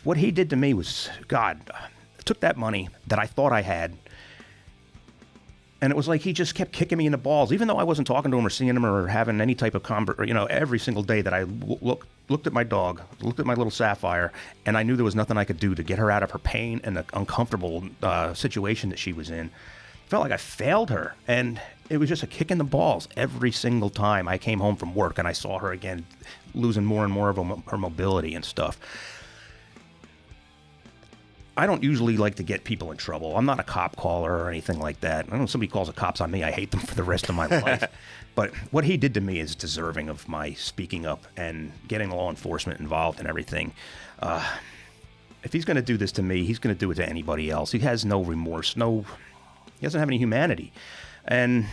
what he did to me was, God, took that money that I thought I had, and it was like he just kept kicking me in the balls, even though I wasn't talking to him or seeing him or having any type of every single day that I looked at my dog, looked at my little Sapphire, and I knew there was nothing I could do to get her out of her pain and the uncomfortable situation that she was in. Felt like I failed her, and it was just a kick in the balls every single time I came home from work and I saw her again, losing more and more of her mobility and stuff. I don't usually like to get people in trouble. I'm not a cop caller or anything like that. I know if somebody calls the cops on me, I hate them for the rest of my life. But what he did to me is deserving of my speaking up and getting law enforcement involved and everything. If he's going to do this to me, he's going to do it to anybody else. He has no remorse, he doesn't have any humanity. And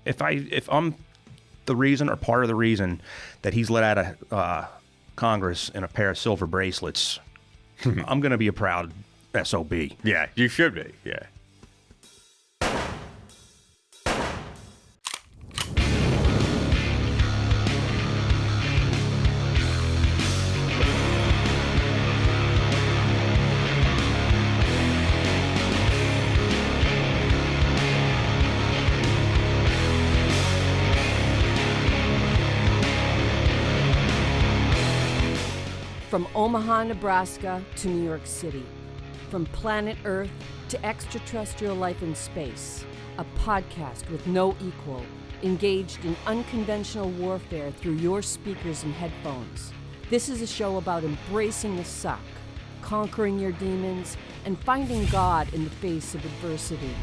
if I'm the reason or part of the reason that he's let out of Congress in a pair of silver bracelets, I'm going to be a proud SOB. Yeah, you should be. Yeah. From Omaha, Nebraska to New York City, from planet Earth to extraterrestrial life in space, a podcast with no equal, engaged in unconventional warfare through your speakers and headphones. This is a show about embracing the suck, conquering your demons, and finding God in the face of adversity.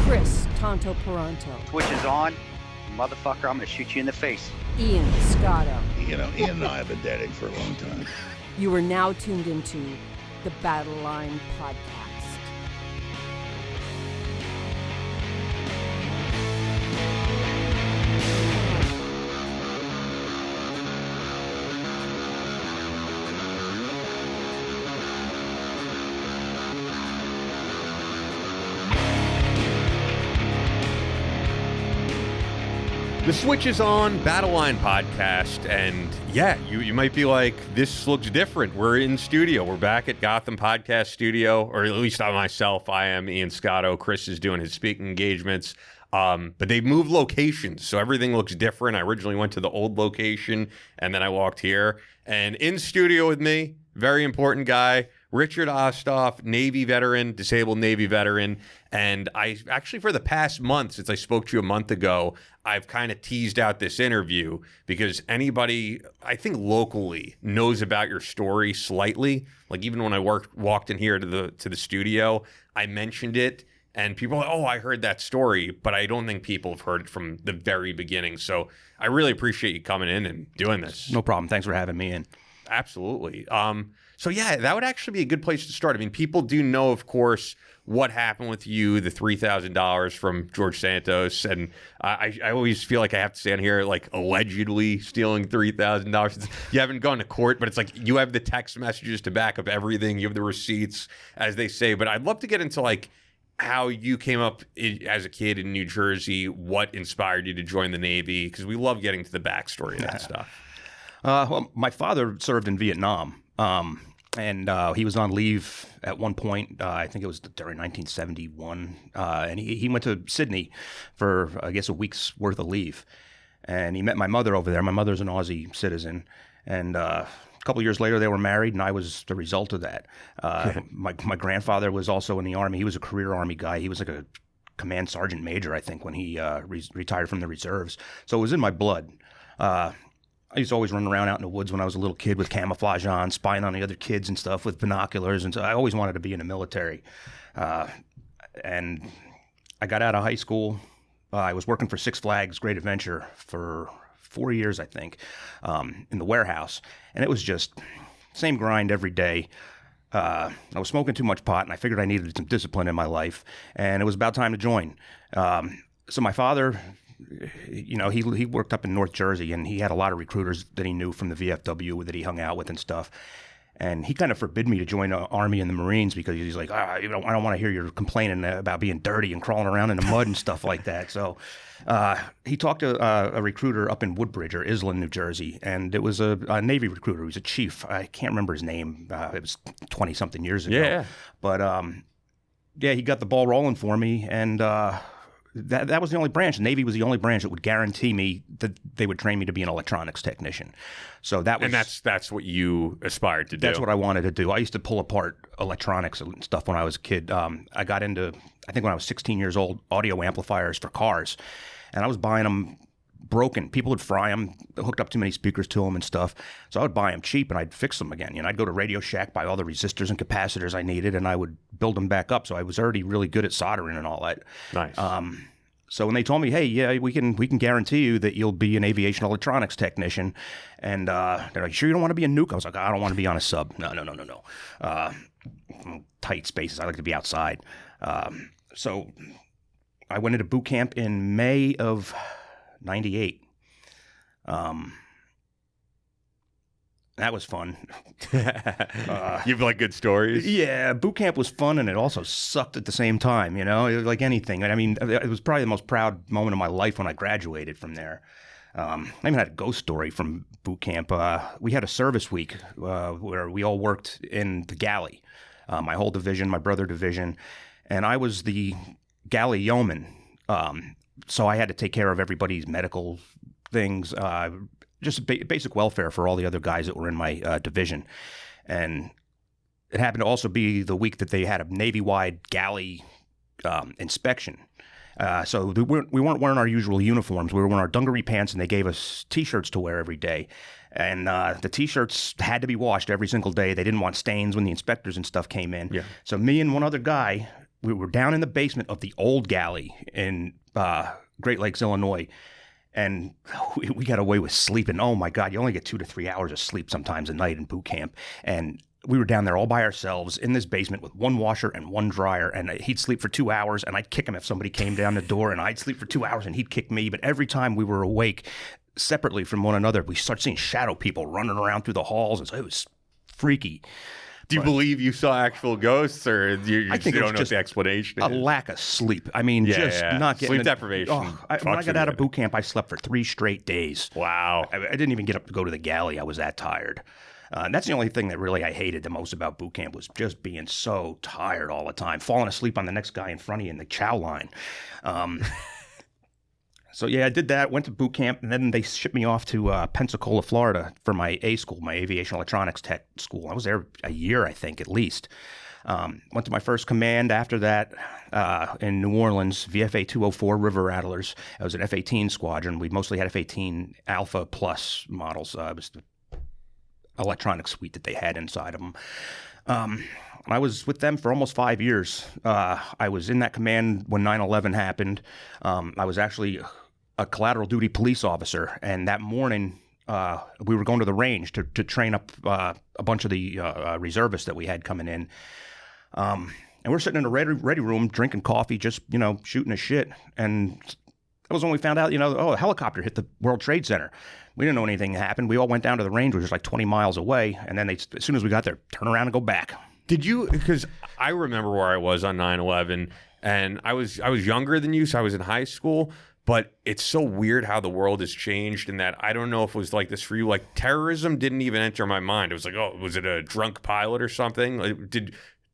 Chris Tonto Peranto. Switch is on. Motherfucker, I'm gonna shoot you in the face. Ian Scotto. You know, Ian and I have been dating for a long time. You are now tuned into the Battleline podcast. The Switch is on, Battleline podcast, and yeah, you might be like, this looks different. We're in studio. We're back at Gotham Podcast Studio, or at least I myself. I am Ian Scotto. Chris is doing his speaking engagements, but they've moved locations, so everything looks different. I originally went to the old location, and then I walked here. And in studio with me, very important guy, Richard Osthoff, Navy veteran, disabled Navy veteran. And I actually, for the past month, since I spoke to you a month ago, I've kind of teased out this interview because anybody, I think locally, knows about your story slightly. Like even when I walked in here to the studio, I mentioned it. And people are like, oh, I heard that story, but I don't think people have heard it from the very beginning. So I really appreciate you coming in and doing this. No problem. Thanks for having me in. Absolutely. So yeah, that would actually be a good place to start. I mean, people do know, of course, what happened with you, the $3,000 from George Santos. And I always feel like I have to stand here, like, allegedly stealing $3,000. You haven't gone to court, but it's like you have the text messages to back up everything. You have the receipts, as they say. But I'd love to get into, like, how you came up as a kid in New Jersey, what inspired you to join the Navy, because we love getting to the backstory of that stuff. Well, my father served in Vietnam, and he was on leave at one point. I think it was during 1971, and he went to Sydney for, I guess, a week's worth of leave. And he met my mother over there. My mother's an Aussie citizen, and a couple of years later, they were married, and I was the result of that. My grandfather was also in the Army. He was a career Army guy. He was like a command sergeant major, I think, when he retired from the reserves. So it was in my blood. I used to always run around out in the woods when I was a little kid with camouflage on, spying on the other kids and stuff with binoculars. And so I always wanted to be in the military. And I got out of high school. I was working for Six Flags Great Adventure for 4 years, I think, in the warehouse. And it was just same grind every day. I was smoking too much pot, and I figured I needed some discipline in my life. And it was about time to join. So my father, you know, he worked up in North Jersey, and he had a lot of recruiters that he knew from the VFW that he hung out with and stuff. And he kind of forbid me to join the Army and the Marines because he's like, I don't want to hear you complaining about being dirty and crawling around in the mud and stuff like that. So he talked to a recruiter up in Woodbridge or Island, New Jersey, and it was a Navy recruiter. He was a chief. I can't remember his name. It was 20-something years ago. Yeah. But, he got the ball rolling for me, and that was the only branch. The Navy was the only branch that would guarantee me that they would train me to be an electronics technician. So that was, and that's what you aspired to do. That's what I wanted to do. I used to pull apart electronics and stuff when I was a kid. I got into, I think when I was 16 years old, audio amplifiers for cars, and I was buying them broken. People would fry them, hooked up too many speakers to them and stuff. So I would buy them cheap and I'd fix them again. I'd go to Radio Shack, buy all the resistors and capacitors I needed, and I would build them back up. So I was already really good at soldering and all that. Nice. So when they told me, hey, yeah, we can guarantee you that you'll be an aviation electronics technician, and they're like, sure you don't want to be a nuke? I was like, I don't want to be on a sub. No. Tight spaces. I like to be outside. So I went into boot camp in May of 98. That was fun. You have like good stories? Yeah, boot camp was fun, and it also sucked at the same time, It was like anything. I mean, it was probably the most proud moment of my life when I graduated from there. I even had a ghost story from boot camp. We had a service week where we all worked in the galley, my whole division, my brother division, and I was the galley yeoman. So I had to take care of everybody's medical things, just basic welfare for all the other guys that were in my division. And it happened to also be the week that they had a Navy-wide galley inspection. So we weren't wearing our usual uniforms. We were wearing our dungaree pants, and they gave us T-shirts to wear every day. And the T-shirts had to be washed every single day. They didn't want stains when the inspectors and stuff came in. Yeah. So me and one other guy, we were down in the basement of the old galley in Great Lakes, Illinois. And we got away with sleeping. Oh, my God, you only get 2 to 3 hours of sleep sometimes a night in boot camp. And we were down there all by ourselves in this basement with one washer and one dryer. And he'd sleep for 2 hours, and I'd kick him if somebody came down the door. And I'd sleep for 2 hours, and he'd kick me. But every time we were awake separately from one another, we started seeing shadow people running around through the halls. And so it was freaky. Do you believe you saw actual ghosts, or you I think don't know what just the explanation a is? lack of sleep. I mean, not getting sleep deprivation. When I got out of boot camp, I slept for 3 straight days. Wow. I didn't even get up to go to the galley. I was that tired. And that's the only thing that really I hated the most about boot camp was just being so tired all the time, falling asleep on the next guy in front of you in the chow line. So yeah, I did that, went to boot camp, and then they shipped me off to Pensacola, Florida for my A school, my aviation electronics tech school. I was there a year, I think, at least. Went to my first command after that in New Orleans, VFA 204 River Rattlers. I was an F-18 squadron. We mostly had F-18 Alpha Plus models. It was the electronic suite that they had inside of them. I was with them for almost 5 years. I was in that command when 9/11 happened. I was actually a collateral duty police officer, and that morning we were going to the range to train up a bunch of the reservists that we had coming in. And we're sitting in a ready room drinking coffee, just shooting a shit. And that was when we found out, a helicopter hit the World Trade Center. We didn't know anything happened. We all went down to the range, which was like 20 miles away, and then as soon as we got there, turn around and go back. Did you? Because I remember where I was on 9/11, and I was younger than you, so I was in high school. But it's so weird how the world has changed, in that I don't know if it was like this for you. Like, terrorism didn't even enter my mind. It was like, oh, was it a drunk pilot or something? Like,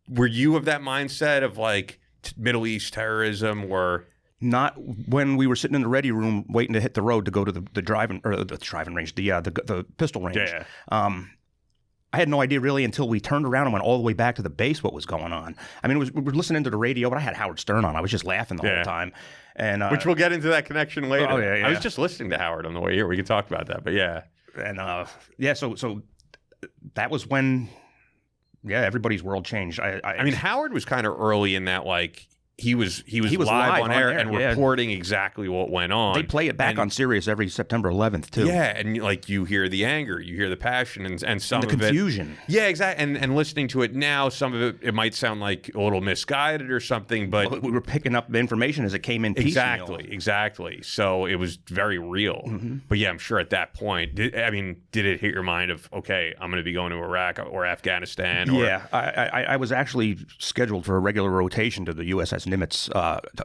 were you of that mindset of like Middle East terrorism, or? Not when we were sitting in the ready room waiting to hit the road to go to the driving range, the pistol range. Yeah. I had no idea really until we turned around and went all the way back to the base what was going on. I mean, we were listening to the radio, but I had Howard Stern on. I was just laughing the whole time. And which we'll get into that connection later. Oh, yeah. I was just listening to Howard on the way here. We can talk about that, but yeah. And so that was when everybody's world changed. I mean, Howard was kind of early in that, like, he was live on air and yeah. reporting exactly what went on. They play it back on Sirius every September 11th too. Yeah, and like you hear the anger, you hear the passion, and some and the of confusion. Yeah, exactly. And listening to it now, some of it might sound like a little misguided or something, but we were picking up the information as it came in. Piecemeal. Exactly. So it was very real. Mm-hmm. But yeah, I'm sure at that point, did it hit your mind of, okay, I'm going to be going to Iraq or Afghanistan? Or... Yeah, I was actually scheduled for a regular rotation to the USS Nimitz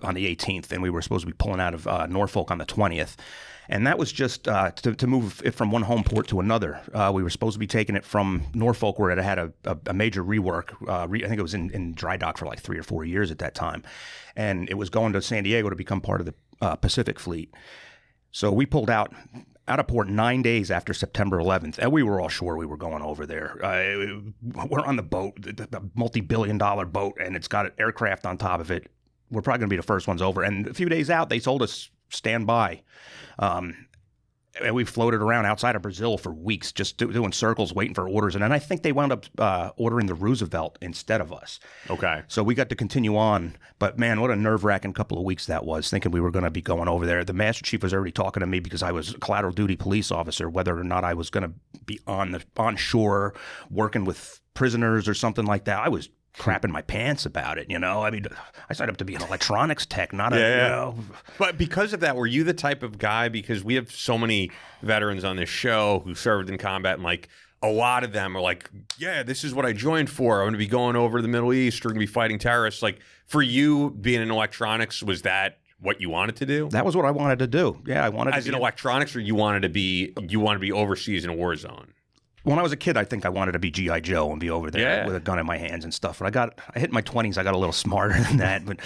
on the 18th, and we were supposed to be pulling out of Norfolk on the 20th. And that was just to move it from one home port to another. We were supposed to be taking it from Norfolk, where it had a major rework. I think it was in dry dock for like 3 or 4 years at that time. And it was going to San Diego to become part of the Pacific Fleet. So we pulled out of port 9 days after September 11th, and we were all sure we were going over there. We're on the boat, the multi-billion-dollar boat, and it's got an aircraft on top of it. We're probably going to be the first ones over. And a few days out, they told us, stand by. And we floated around outside of Brazil for weeks, just doing circles, waiting for orders. And then I think they wound up ordering the Roosevelt instead of us. Okay. So we got to continue on. But, man, what a nerve-wracking couple of weeks that was, thinking we were going to be going over there. The Master Chief was already talking to me because I was a collateral duty police officer, whether or not I was going to be on shore working with prisoners or something like that. I was crapping my pants about it, you know? I mean, I signed up to be an electronics tech, not a, you know. But because of that, were you the type of guy, because we have so many veterans on this show who served in combat, and like a lot of them are like, yeah, this is what I joined for. I'm going to be going over to the Middle East. We're going to be fighting terrorists. Like, for you, being in electronics, was that what you wanted to do? That was what I wanted to do. Yeah, I wanted to be in electronics, or you wanted to be overseas in a war zone? When I was a kid, I think I wanted to be G.I. Joe and be over there with a gun in my hands and stuff. But I hit my 20s, I got a little smarter than that. But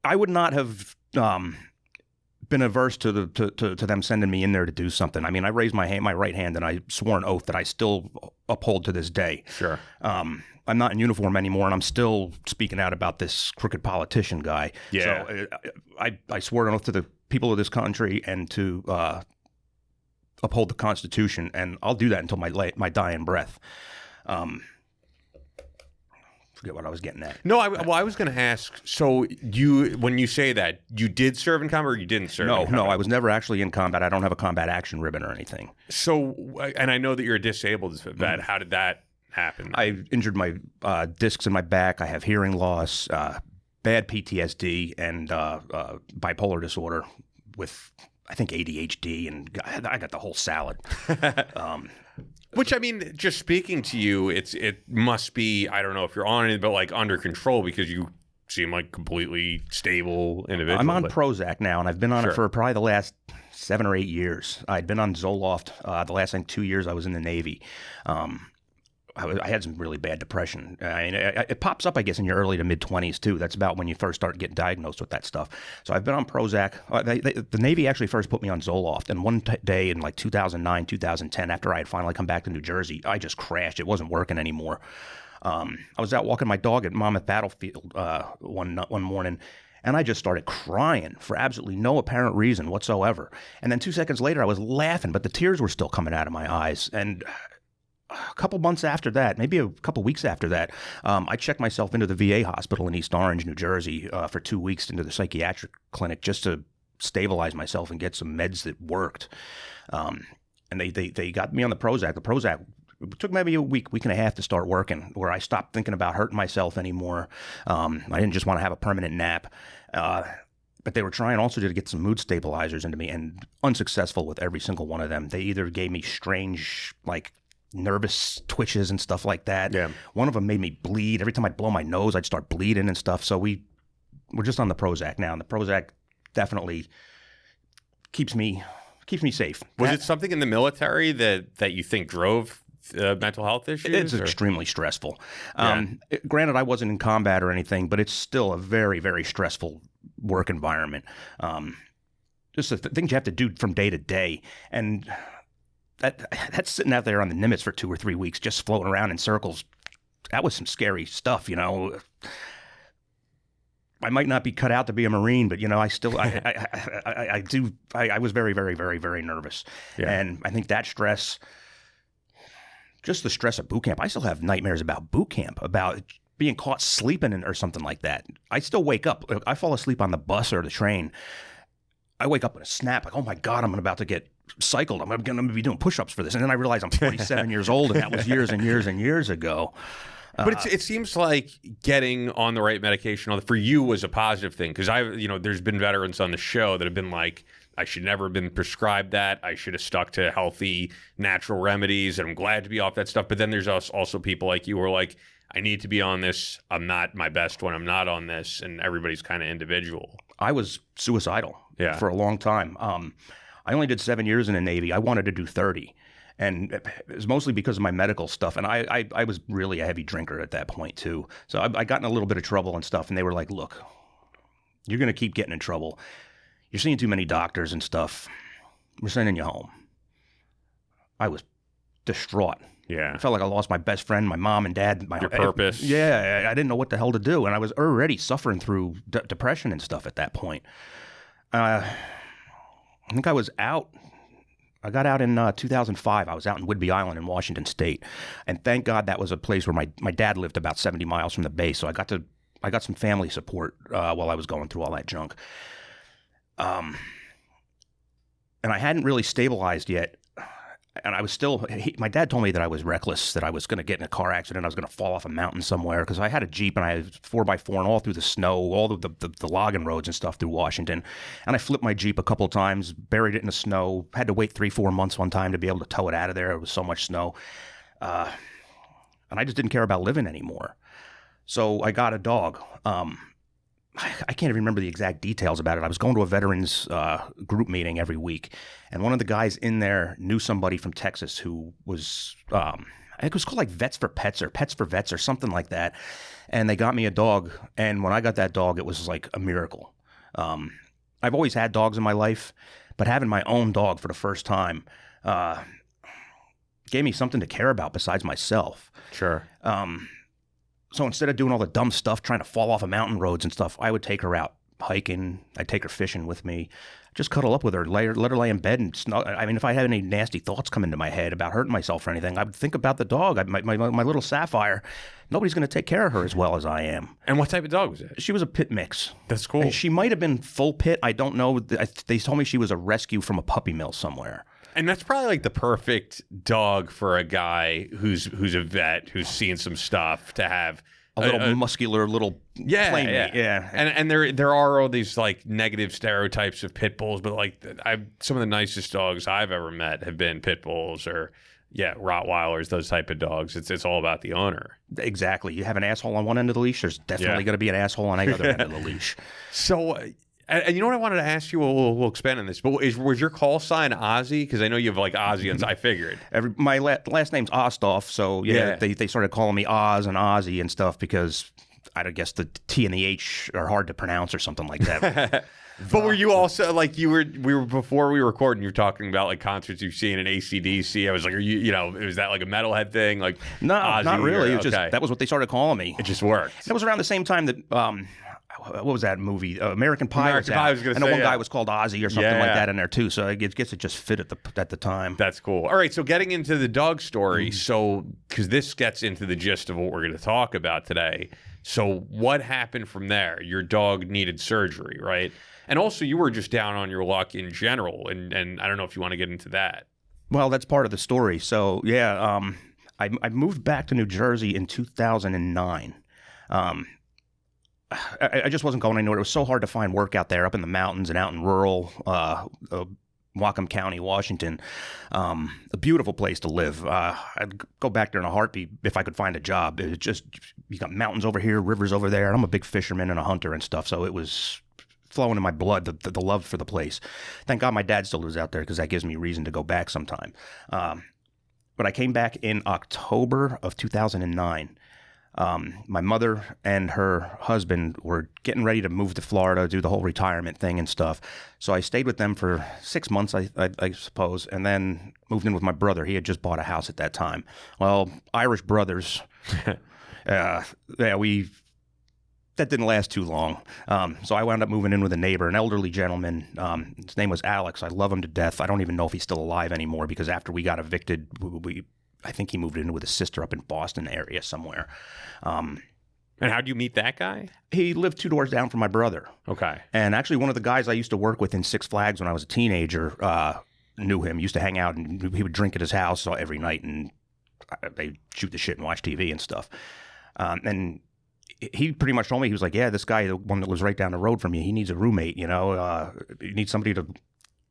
I would not have been averse to them sending me in there to do something. I mean, I raised my right hand, and I swore an oath that I still uphold to this day. Sure. I'm not in uniform anymore, and I'm still speaking out about this crooked politician guy. Yeah. So I swore an oath to the people of this country and to uphold the Constitution, and I'll do that until my dying breath. Forget what I was getting at. No, I was going to ask. So when you say that, you did serve in combat, or you didn't serve? No, I was never actually in combat. I don't have a combat action ribbon or anything. So, and I know that you're a disabled vet. How did that happen? I injured my discs in my back. I have hearing loss, bad PTSD, and bipolar disorder with, I think, ADHD, and I got the whole salad. Which, I mean, just speaking to you, it must be, I don't know if you're on it, but like under control, because you seem like completely stable individual. I'm on Prozac now, and I've been on it for probably the last 7 or 8 years. I'd been on Zoloft the last 2 years I was in the Navy. I had some really bad depression. It pops up, I guess, in your early to mid-20s, too. That's about when you first start getting diagnosed with that stuff. So I've been on Prozac. The Navy actually first put me on Zoloft, and one day in like 2009, 2010, after I had finally come back to New Jersey, I just crashed. It wasn't working anymore. I was out walking my dog at Monmouth Battlefield one morning, and I just started crying for absolutely no apparent reason whatsoever. And then 2 seconds later, I was laughing, but the tears were still coming out of my eyes. And a couple months after that, maybe a couple weeks after that, I checked myself into the VA hospital in East Orange, New Jersey, for 2 weeks into the psychiatric clinic just to stabilize myself and get some meds that worked. And they got me on the Prozac. The Prozac took maybe a week and a half to start working, where I stopped thinking about hurting myself anymore. I didn't just want to have a permanent nap. But they were trying also to get some mood stabilizers into me, and unsuccessful with every single one of them. They either gave me strange, like, nervous twitches and stuff like that. Yeah. One of them made me bleed. Every time I'd blow my nose, I'd start bleeding and stuff. So we're just on the Prozac now, and the Prozac definitely keeps me safe. Was it something in the military that you think drove mental health issues? It's extremely stressful. Granted, I wasn't in combat or anything, but it's still a very, very stressful work environment. Just the things you have to do from day to day, and that's sitting out there on the Nimitz for 2 or 3 weeks, just floating around in circles. That was some scary stuff, you know. I might not be cut out to be a Marine, but, you know, I was very, very, very, very nervous. Yeah. And I think that stress, just the stress of boot camp, I still have nightmares about boot camp, about being caught sleeping or something like that. I still wake up. I fall asleep on the bus or the train. I wake up in a snap, like, oh my God, I'm about to get cycled. I'm going to be doing push-ups for this. And then I realize I'm 47 years old, and that was years and years and years ago. But it seems like getting on the right medication for you was a positive thing, because there's been veterans on the show that have been like, I should never have been prescribed that. I should have stuck to healthy, natural remedies, and I'm glad to be off that stuff. But then there's also people like you who are like, I need to be on this. I'm not my best when I'm not on this, and everybody's kind of individual. I was suicidal for a long time. I only did 7 years in the Navy. I wanted to do 30. And it was mostly because of my medical stuff. And I was really a heavy drinker at that point, too. So I got in a little bit of trouble and stuff. And they were like, look, you're going to keep getting in trouble. You're seeing too many doctors and stuff. We're sending you home. I was distraught. Yeah. I felt like I lost my best friend, my mom and dad. Your purpose. Yeah. I didn't know what the hell to do. And I was already suffering through depression and stuff at that point. I think I was out. I got out in 2005. I was out in Whidbey Island in Washington State. And thank God that was a place where my dad lived about 70 miles from the base. So I got some family support while I was going through all that junk. And I hadn't really stabilized yet. And I was still, my dad told me that I was reckless, that I was going to get in a car accident. I was going to fall off a mountain somewhere, because I had a Jeep and I had 4x4 and all through the snow, all the logging roads and stuff through Washington. And I flipped my Jeep a couple of times, buried it in the snow, had to wait 3-4 months one time to be able to tow it out of there. It was so much snow. And I just didn't care about living anymore. So I got a dog. I can't even remember the exact details about it. I was going to a veterans group meeting every week, and one of the guys in there knew somebody from Texas who was, I think it was called like Vets for Pets or Pets for Vets or something like that, and they got me a dog, and when I got that dog, it was like a miracle. I've always had dogs in my life, but having my own dog for the first time gave me something to care about besides myself. Sure. So instead of doing all the dumb stuff, trying to fall off of mountain roads and stuff, I would take her out hiking. I'd take her fishing with me. Just cuddle up with her, let her lay in bed and snuggle. I mean, if I had any nasty thoughts come into my head about hurting myself or anything, I would think about the dog. My little Sapphire. Nobody's going to take care of her as well as I am. And what type of dog was it? She was a pit mix. That's cool. And she might have been full pit. I don't know. They told me she was a rescue from a puppy mill somewhere. And that's probably like the perfect dog for a guy who's a vet, who's seen some stuff, to have a little muscular little playmate. Yeah. And there are all these like negative stereotypes of pit bulls, but like some of the nicest dogs I've ever met have been pit bulls or Rottweilers, those type of dogs. It's all about the owner. Exactly. You have an asshole on one end of the leash, there's definitely going to be an asshole on the other end of the leash. So and you know what I wanted to ask you? We'll expand on this. But was your call sign Ozzy? Because I know you have like Ozzy, I figured. My last name's Osthoff, so they started calling me Oz and Ozzy and stuff because I guess the T and the H are hard to pronounce or something like that. But were you also like we were before we were recording? You were talking about like concerts you've seen in AC/DC. I was like, are you was that like a metalhead thing? Like no, Ozzy not really. Or, it was just that was what they started calling me. It just worked. And it was around the same time that what was that movie? American Pie. American Pie. I was going to say, and one guy was called Ozzy or something like that in there too. So I guess it just fit at the time. That's cool. All right, so getting into the dog story, so because this gets into the gist of what we're going to talk about today. So what happened from there? Your dog needed surgery, right? And also, you were just down on your luck in general, and I don't know if you want to get into that. Well, that's part of the story. So I moved back to New Jersey in 2009. I just wasn't going anywhere. It was so hard to find work out there, up in the mountains and out in rural Whatcom County, Washington. A beautiful place to live. I'd go back there in a heartbeat if I could find a job. It was just, you got mountains over here, rivers over there. I'm a big fisherman and a hunter and stuff, so it was flowing in my blood, the love for the place. Thank God my dad still lives out there because that gives me reason to go back sometime. But I came back in October of 2009. My mother and her husband were getting ready to move to Florida, do the whole retirement thing and stuff. So I stayed with them for 6 months, I suppose, and then moved in with my brother. He had just bought a house at that time. Well, Irish brothers, that didn't last too long. So I wound up moving in with a neighbor, an elderly gentleman. His name was Alex. I love him to death. I don't even know if he's still alive anymore because after we got evicted, I think he moved in with his sister up in Boston area somewhere. And how'd you meet that guy? He lived 2 doors down from my brother. Okay. And actually, one of the guys I used to work with in Six Flags when I was a teenager knew him. Used to hang out, and he would drink at his house every night, and they shoot the shit and watch TV and stuff. And he pretty much told me, he was like, yeah, this guy, the one that lives right down the road from you, he needs a roommate, you know. You need somebody to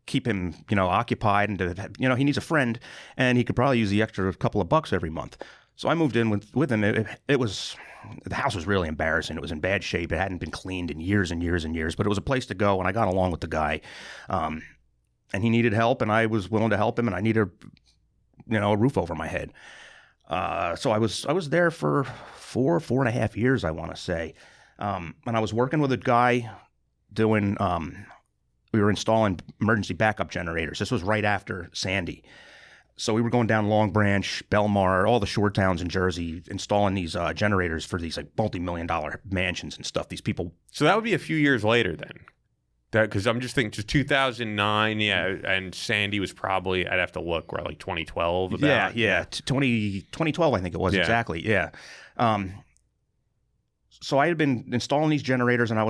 keep him, you know, occupied, and to, you know, he needs a friend, and he could probably use the extra couple of bucks every month. So I moved in with him. It was, the house was really embarrassing. It was in bad shape. It hadn't been cleaned in years and years and years, but it was a place to go, and I got along with the guy. And he needed help, and I was willing to help him, and I needed, you know, a roof over my head. So I was there for 4.5 years, I want to say. And I was working with a guy doing, we were installing emergency backup generators. This was right after Sandy. So we were going down Long Branch, Belmar, all the shore towns in Jersey, installing these generators for these like multi-million-dollar mansions and stuff. These people. So that would be a few years later then. Because I'm just thinking, just 2009, yeah, and Sandy was probably, I'd have to look, right, like 2012? About? Yeah. 2012, I think it was, exactly, yeah. So I had been installing these generators, and I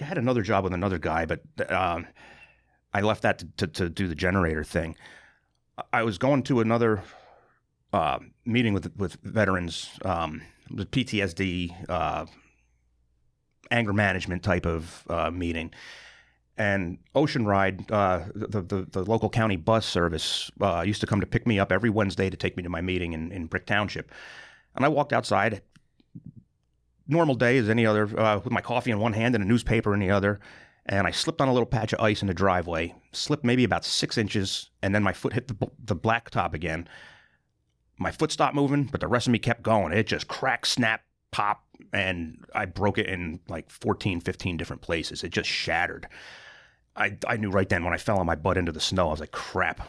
had another job with another guy, but I left that to do the generator thing. I was going to another meeting with veterans, the PTSD, anger management type of meeting. And Ocean Ride, the local county bus service, used to come to pick me up every Wednesday to take me to my meeting in Brick Township. And I walked outside, normal day as any other, with my coffee in one hand and a newspaper in the other. And I slipped on a little patch of ice in the driveway, slipped maybe about 6 inches, and then my foot hit the blacktop again. My foot stopped moving, but the rest of me kept going. It just cracked, snap, pop, and I broke it in like 14, 15 different places. It just shattered. I knew right then when I fell on my butt into the snow, I was like, crap.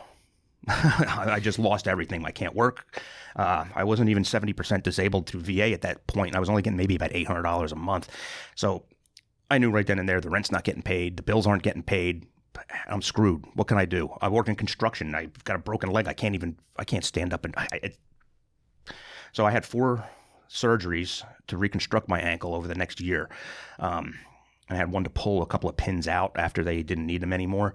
I just lost everything. I can't work. I wasn't even 70% disabled through VA at that point. I was only getting maybe about $800 a month. So I knew right then and there the rent's not getting paid. The bills aren't getting paid. I'm screwed. What can I do? I work in construction. I've got a broken leg. I can't stand up. So I had 4 surgeries to reconstruct my ankle over the next year. I had one to pull a couple of pins out after they didn't need them anymore.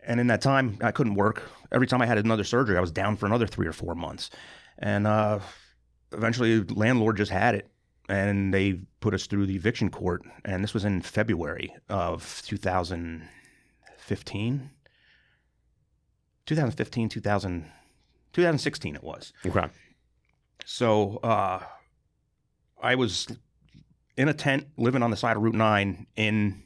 And in that time, I couldn't work. Every time I had another surgery, I was down for another 3 or 4 months. And eventually, the landlord just had it, and they put us through the eviction court. And this was in February of 2016 it was. Okay. So I was in a tent living on the side of Route 9 in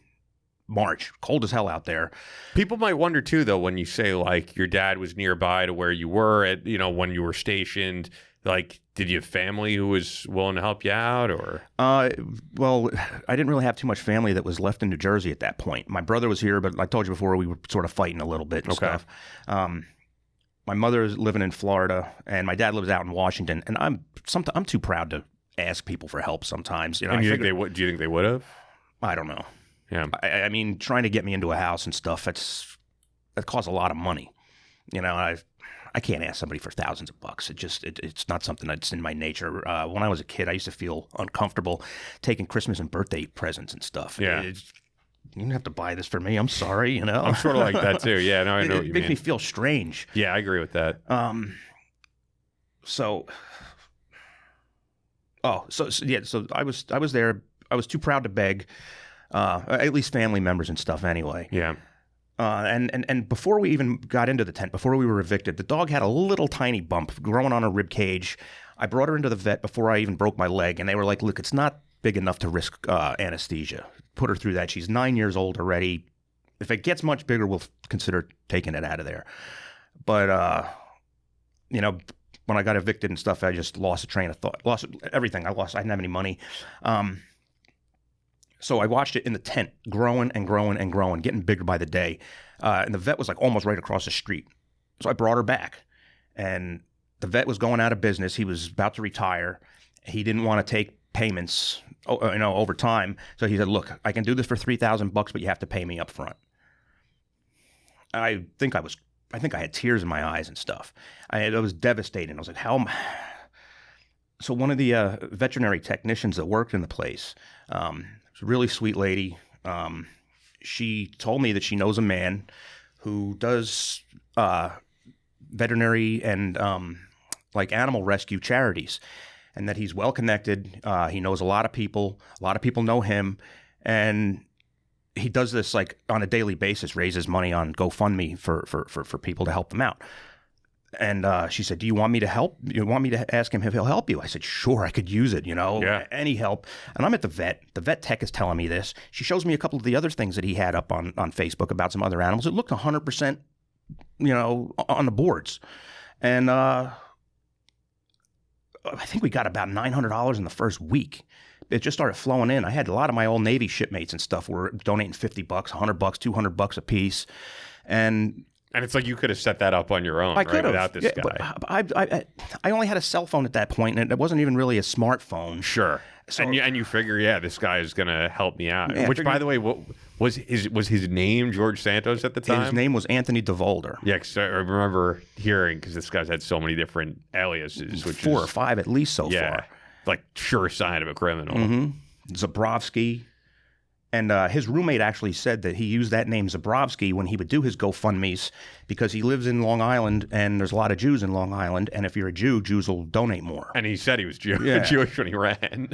March. Cold as hell out there. People might wonder too, though, when you say like your dad was nearby to where you were at, you know, when you were stationed, like, did you have family who was willing to help you out, or? Well, I didn't really have too much family that was left in New Jersey at that point. My brother was here, but I told you before, we were sort of fighting a little bit and stuff. My mother's living in Florida, and my dad lives out in Washington, and I'm too proud to ask people for help sometimes. You know, and do you think they would have? I don't know. Yeah. I mean, trying to get me into a house and stuff, that costs a lot of money. You know, I can't ask somebody for thousands of bucks. It's not something that's in my nature. When I was a kid, I used to feel uncomfortable taking Christmas and birthday presents and stuff. Yeah. You didn't have to buy this for me. I'm sorry, you know. I'm sort of like that too. Yeah, no, I know what you mean. It makes me feel strange. Yeah, I agree with that. So I was there. I was too proud to beg, at least family members and stuff anyway. Yeah. And before we even got into the tent, before we were evicted, the dog had a little tiny bump growing on her rib cage. I brought her into the vet before I even broke my leg, and they were like, look, it's not big enough to risk anesthesia. Put her through that. She's 9 years old already. If it gets much bigger, we'll consider taking it out of there. But, you know, when I got evicted and stuff, I just lost a train of thought, lost everything. I didn't have any money. So I watched it in the tent, growing and growing and growing, getting bigger by the day. And the vet was like almost right across the street. So I brought her back. And the vet was going out of business. He was about to retire. He didn't want to take payments, over time. So he said, look, I can do this for $3,000, but you have to pay me up front. I think I had tears in my eyes and stuff. It was devastating. I was like, So one of the veterinary technicians that worked in the place, was a really sweet lady. She told me that she knows a man who does veterinary and like animal rescue charities, and that he's well connected. He knows a lot of people. A lot of people know him, and he does this like on a daily basis, raises money on GoFundMe for people to help them out. And she said, do you want me to help? You want me to ask him if he'll help you? I said, sure, I could use it, any help. And I'm at the vet. The vet tech is telling me this. She shows me a couple of the other things that he had up on Facebook about some other animals. It looked 100%, on the boards. And I think we got about $900 in the first week. It just started flowing in. I had a lot of my old Navy shipmates and stuff were donating $50, $100, $200 a piece. And it's like you could have set that up on your own, right, without this guy. But I only had a cell phone at that point, and it wasn't even really a smartphone. Sure. So, and you figure, this guy is going to help me out. Which, by the way, what was his name George Santos at the time? His name was Anthony Devolder. Yeah, because I remember hearing, because this guy's had so many different aliases. Which 4 or 5 at least so far. Like sure sign of a criminal. Mm-hmm. Zabrowski. And his roommate actually said that he used that name Zabrowski when he would do his GoFundMes because he lives in Long Island and there's a lot of Jews in Long Island. And if you're a Jew, Jews will donate more. And he said he was Jewish when he ran.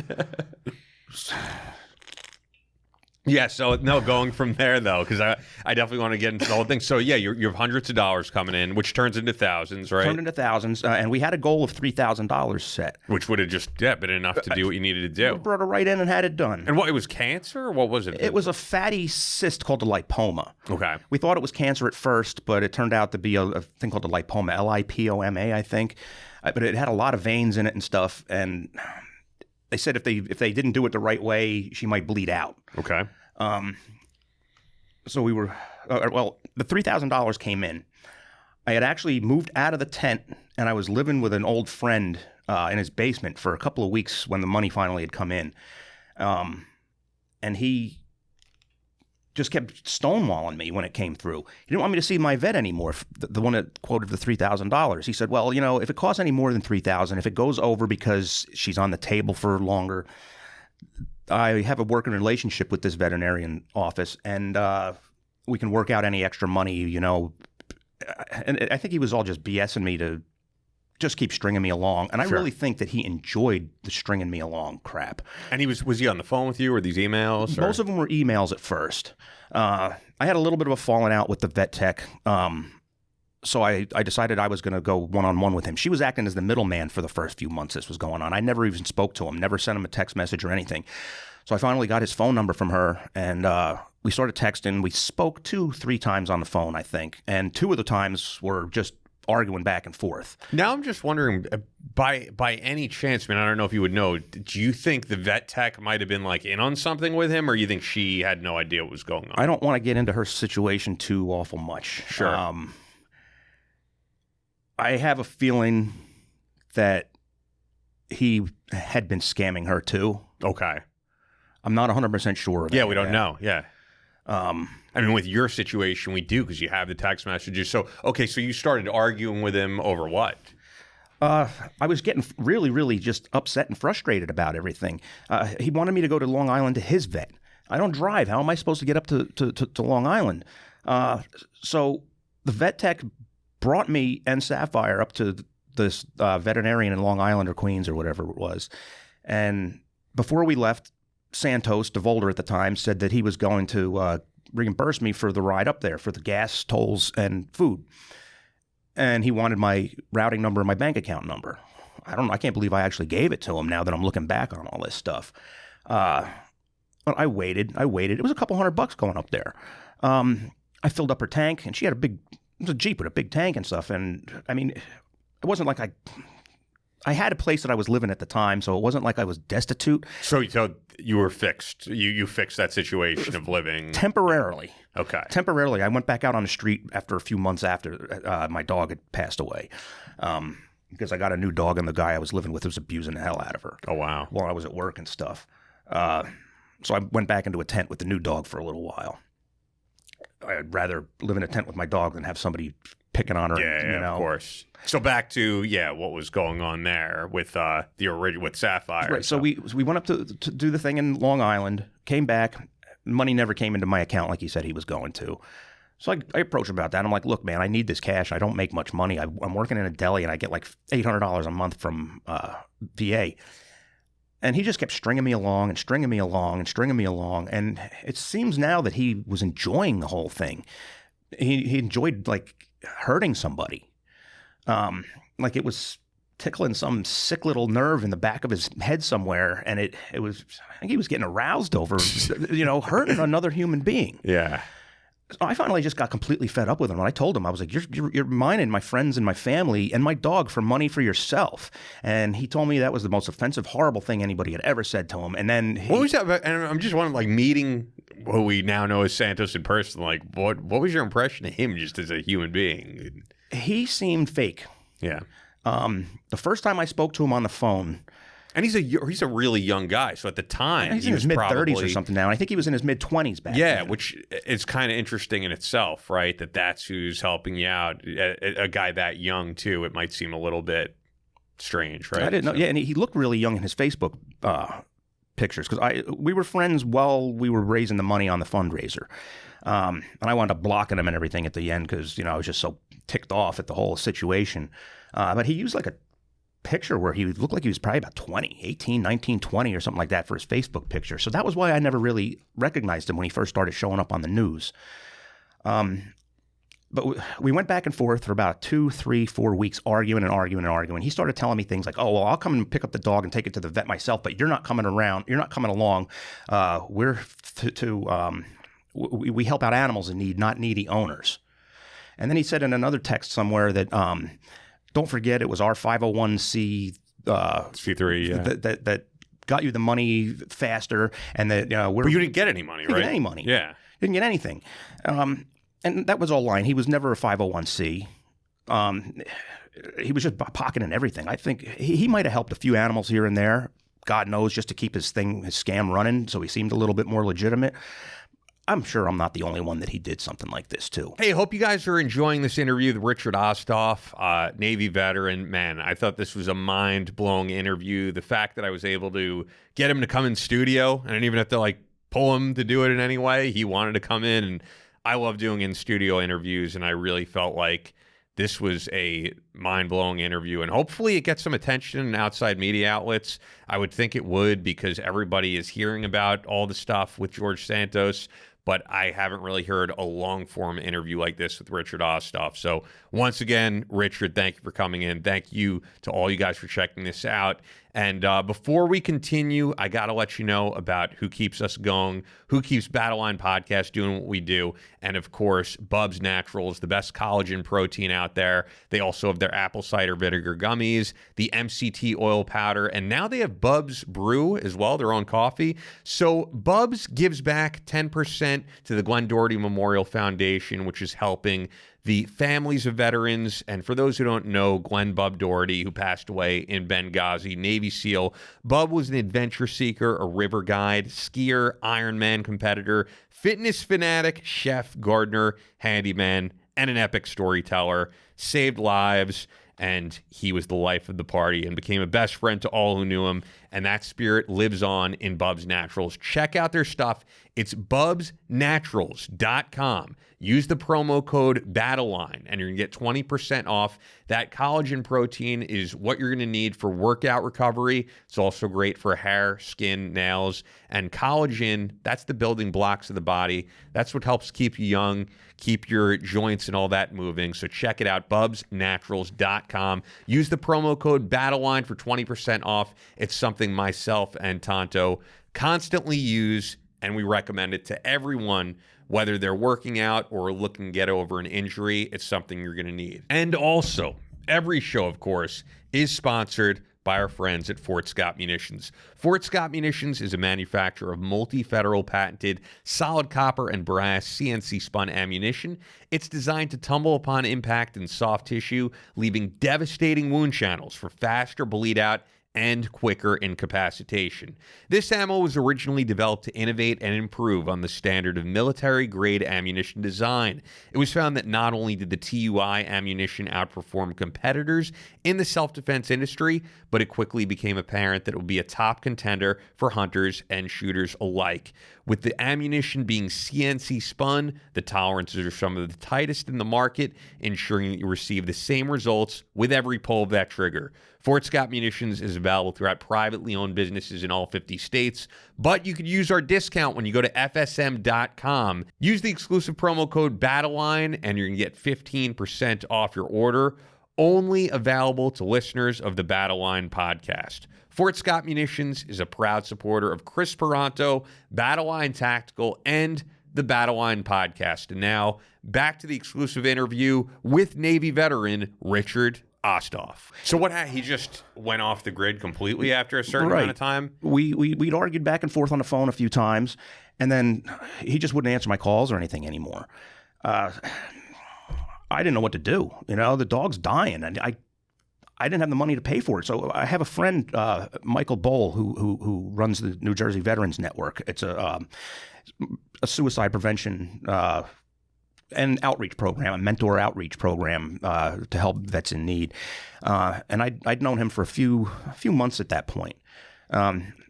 Yeah, so no, going from there though, because I definitely want to get into the whole thing. So yeah, you have hundreds of dollars coming in, which turns into thousands, right? Turned into thousands, and we had a goal of $3,000 set, which would have just been enough to do what you needed to do. We brought it right in and had it done. And what, it was cancer, or what was it? It was a fatty cyst called a lipoma. Okay. We thought it was cancer at first, but it turned out to be a thing called a lipoma, Lipoma, I think. But it had a lot of veins in it and stuff, and they said if they didn't do it the right way, she might bleed out. Okay. So we were, the $3,000 came in. I had actually moved out of the tent, and I was living with an old friend in his basement for a couple of weeks when the money finally had come in. And he just kept stonewalling me when it came through. He didn't want me to see my vet anymore, the one that quoted the $3,000. He said, well, if it costs any more than $3,000, if it goes over because she's on the table for longer, I have a working relationship with this veterinarian office, and we can work out any extra money, And I think he was all just BSing me to just keep stringing me along. And I really think that he enjoyed the stringing me along crap. And was he on the phone with you, or these emails? Most of them were emails at first. I had a little bit of a falling out with the vet tech. So I decided I was going to go one-on-one with him. She was acting as the middleman for the first few months this was going on. I never even spoke to him, never sent him a text message or anything. So I finally got his phone number from her, and we started texting. We spoke 2-3 times on the phone, I think. And 2 of the times were just arguing back and forth. Now I'm just wondering, by any chance, I don't know if you would know, do you think the vet tech might have been like in on something with him, or you think she had no idea what was going on? I don't want to get into her situation too awful much. Sure. I have a feeling that he had been scamming her too. Okay. I'm not 100% sure. Yeah, we don't know. Yeah. With your situation, we do, because you have the text messages. So, okay, so you started arguing with him over what? I was getting really, really just upset and frustrated about everything. He wanted me to go to Long Island to his vet. I don't drive. How am I supposed to get up to Long Island? So the vet tech brought me and Sapphire up to this veterinarian in Long Island or Queens or whatever it was. And before we left, Santos, Devolder at the time, said that he was going to reimburse me for the ride up there for the gas, tolls, and food. And he wanted my routing number and my bank account number. I can't believe I actually gave it to him now that I'm looking back on all this stuff. But I waited. It was a couple $100 going up there. I filled up her tank, and she had it was a Jeep with a big tank and stuff. And it wasn't like I had a place that I was living at the time, so it wasn't like I was destitute. So you were fixed. You fixed that situation of living temporarily. Okay. Temporarily, I went back out on the street after a few months after my dog had passed away, because I got a new dog, and the guy I was living with was abusing the hell out of her. Oh wow! While I was at work and stuff. So I went back into a tent with the new dog for a little while. I'd rather live in a tent with my dog than have somebody picking on her. Yeah, of course. So back to what was going on there with the original with Sapphire. Right. So we went up to do the thing in Long Island. Came back. Money never came into my account like he said he was going to. So I approached him about that. I'm like, look, man, I need this cash. I don't make much money. I'm working in a deli and I get like $800 a month from VA. And he just kept stringing me along and stringing me along and stringing me along. And it seems now that he was enjoying the whole thing. He enjoyed like hurting somebody. Like it was tickling some sick little nerve in the back of his head somewhere. And it was, I think he was getting aroused over, hurting another human being. Yeah. So I finally just got completely fed up with him. And I told him, I was like, you're mining my friends and my family and my dog for money for yourself. And he told me that was the most offensive, horrible thing anybody had ever said to him. And then what was that about? And I'm just wondering, like, meeting who we now know as Santos in person, like, what was your impression of him just as a human being? He seemed fake. Yeah. The first time I spoke to him on the phone. And he's a really young guy. So at the time, he's in his mid-30s or something now. I think he was in his mid-20s back then. Which is kind of interesting in itself, right? That's who's helping you out. A guy that young, too, it might seem a little bit strange, right? I didn't know. Yeah, and he looked really young in his Facebook pictures because we were friends while we were raising the money on the fundraiser. And I wound up blocking him and everything at the end because, I was just so ticked off at the whole situation. But he used like a picture where he looked like he was probably about 20, 18, 19, 20 or something like that for his Facebook picture. So that was why I never really recognized him when he first started showing up on the news. But we went back and forth for about 2, 3, 4 weeks arguing. He started telling me things like, oh, well, I'll come and pick up the dog and take it to the vet myself, but you're not coming around. You're not coming along. We help out animals in need, not needy owners. And then he said in another text somewhere that, don't forget, it was our 501c C3 that got you the money faster, and that but you didn't get any money, right? Didn't get any money. Yeah, didn't get anything, and that was all lying. He was never a 501c. He was just pocketing everything. I think he might have helped a few animals here and there. God knows, just to keep his scam running, so he seemed a little bit more legitimate. I'm sure I'm not the only one that he did something like this to. Hey, hope you guys are enjoying this interview with Richard Osthoff, Navy veteran. Man, I thought this was a mind-blowing interview. The fact that I was able to get him to come in studio, and I didn't even have to pull him to do it in any way. He wanted to come in, and I love doing in-studio interviews, and I really felt like this was a mind-blowing interview, and hopefully it gets some attention in outside media outlets. I would think it would, because everybody is hearing about all the stuff with George Santos, but I haven't really heard a long-form interview like this with Richard Osthoff. So once again, Richard, thank you for coming in. Thank you to all you guys for checking this out. And before we continue, I got to let you know about who keeps us going, who keeps Battleline Podcast doing what we do, and of course, Bubs Naturals, the best collagen protein out there. They also have their apple cider vinegar gummies, the MCT oil powder, and now they have Bubs Brew as well, their own coffee. So Bubs gives back 10% to the Glenn Doherty Memorial Foundation, which is helping the families of veterans. And for those who don't know, Glenn Bub Doherty, who passed away in Benghazi, Navy SEAL. Bub was an adventure seeker, a river guide, skier, Ironman competitor, fitness fanatic, chef, gardener, handyman, and an epic storyteller. Saved lives, and he was the life of the party and became a best friend to all who knew him. And that spirit lives on in Bubs Naturals. Check out their stuff. It's bubsnaturals.com. Use the promo code Battleline, and you're going to get 20% off. That collagen protein is what you're going to need for workout recovery. It's also great for hair, skin, nails. And collagen, that's the building blocks of the body. That's what helps keep you young, keep your joints and all that moving. So check it out, bubsnaturals.com. Use the promo code Battleline for 20% off. It's something myself and Tonto constantly use, and we recommend it to everyone, whether they're working out or looking to get over an injury. It's something you're going to need. And also, every show, of course, is sponsored by our friends at Fort Scott Munitions. Fort Scott Munitions is a manufacturer of multi-federal patented solid copper and brass CNC spun ammunition. It's designed to tumble upon impact in soft tissue, leaving devastating wound channels for faster bleed out and quicker incapacitation. This ammo was originally developed to innovate and improve on the standard of military-grade ammunition design. It was found that not only did the TUI ammunition outperform competitors in the self-defense industry, but it quickly became apparent that it would be a top contender for hunters and shooters alike. With the ammunition being CNC spun, the tolerances are some of the tightest in the market, ensuring that you receive the same results with every pull of that trigger. Fort Scott Munitions is available throughout privately owned businesses in all 50 states, but you can use our discount when you go to FSM.com. Use the exclusive promo code Battleline, and you're going to get 15% off your order. Only available to listeners of the Battleline podcast. Fort Scott Munitions is a proud supporter of Chris Peranto, Battleline Tactical, and the Battleline podcast. And now, back to the exclusive interview with Navy veteran Richard Osthoff. So what happened? He just went off the grid completely after a certain amount of time? We'd argued back and forth on the phone a few times, and then he just wouldn't answer my calls or anything anymore. I didn't know what to do. You know, the dog's dying, and I didn't have the money to pay for it. So I have a friend, Michael Bowl, who runs the New Jersey Veterans Network. It's a suicide prevention and outreach program, a mentor outreach program to help vets in need. And I'd known him for a few months at that point.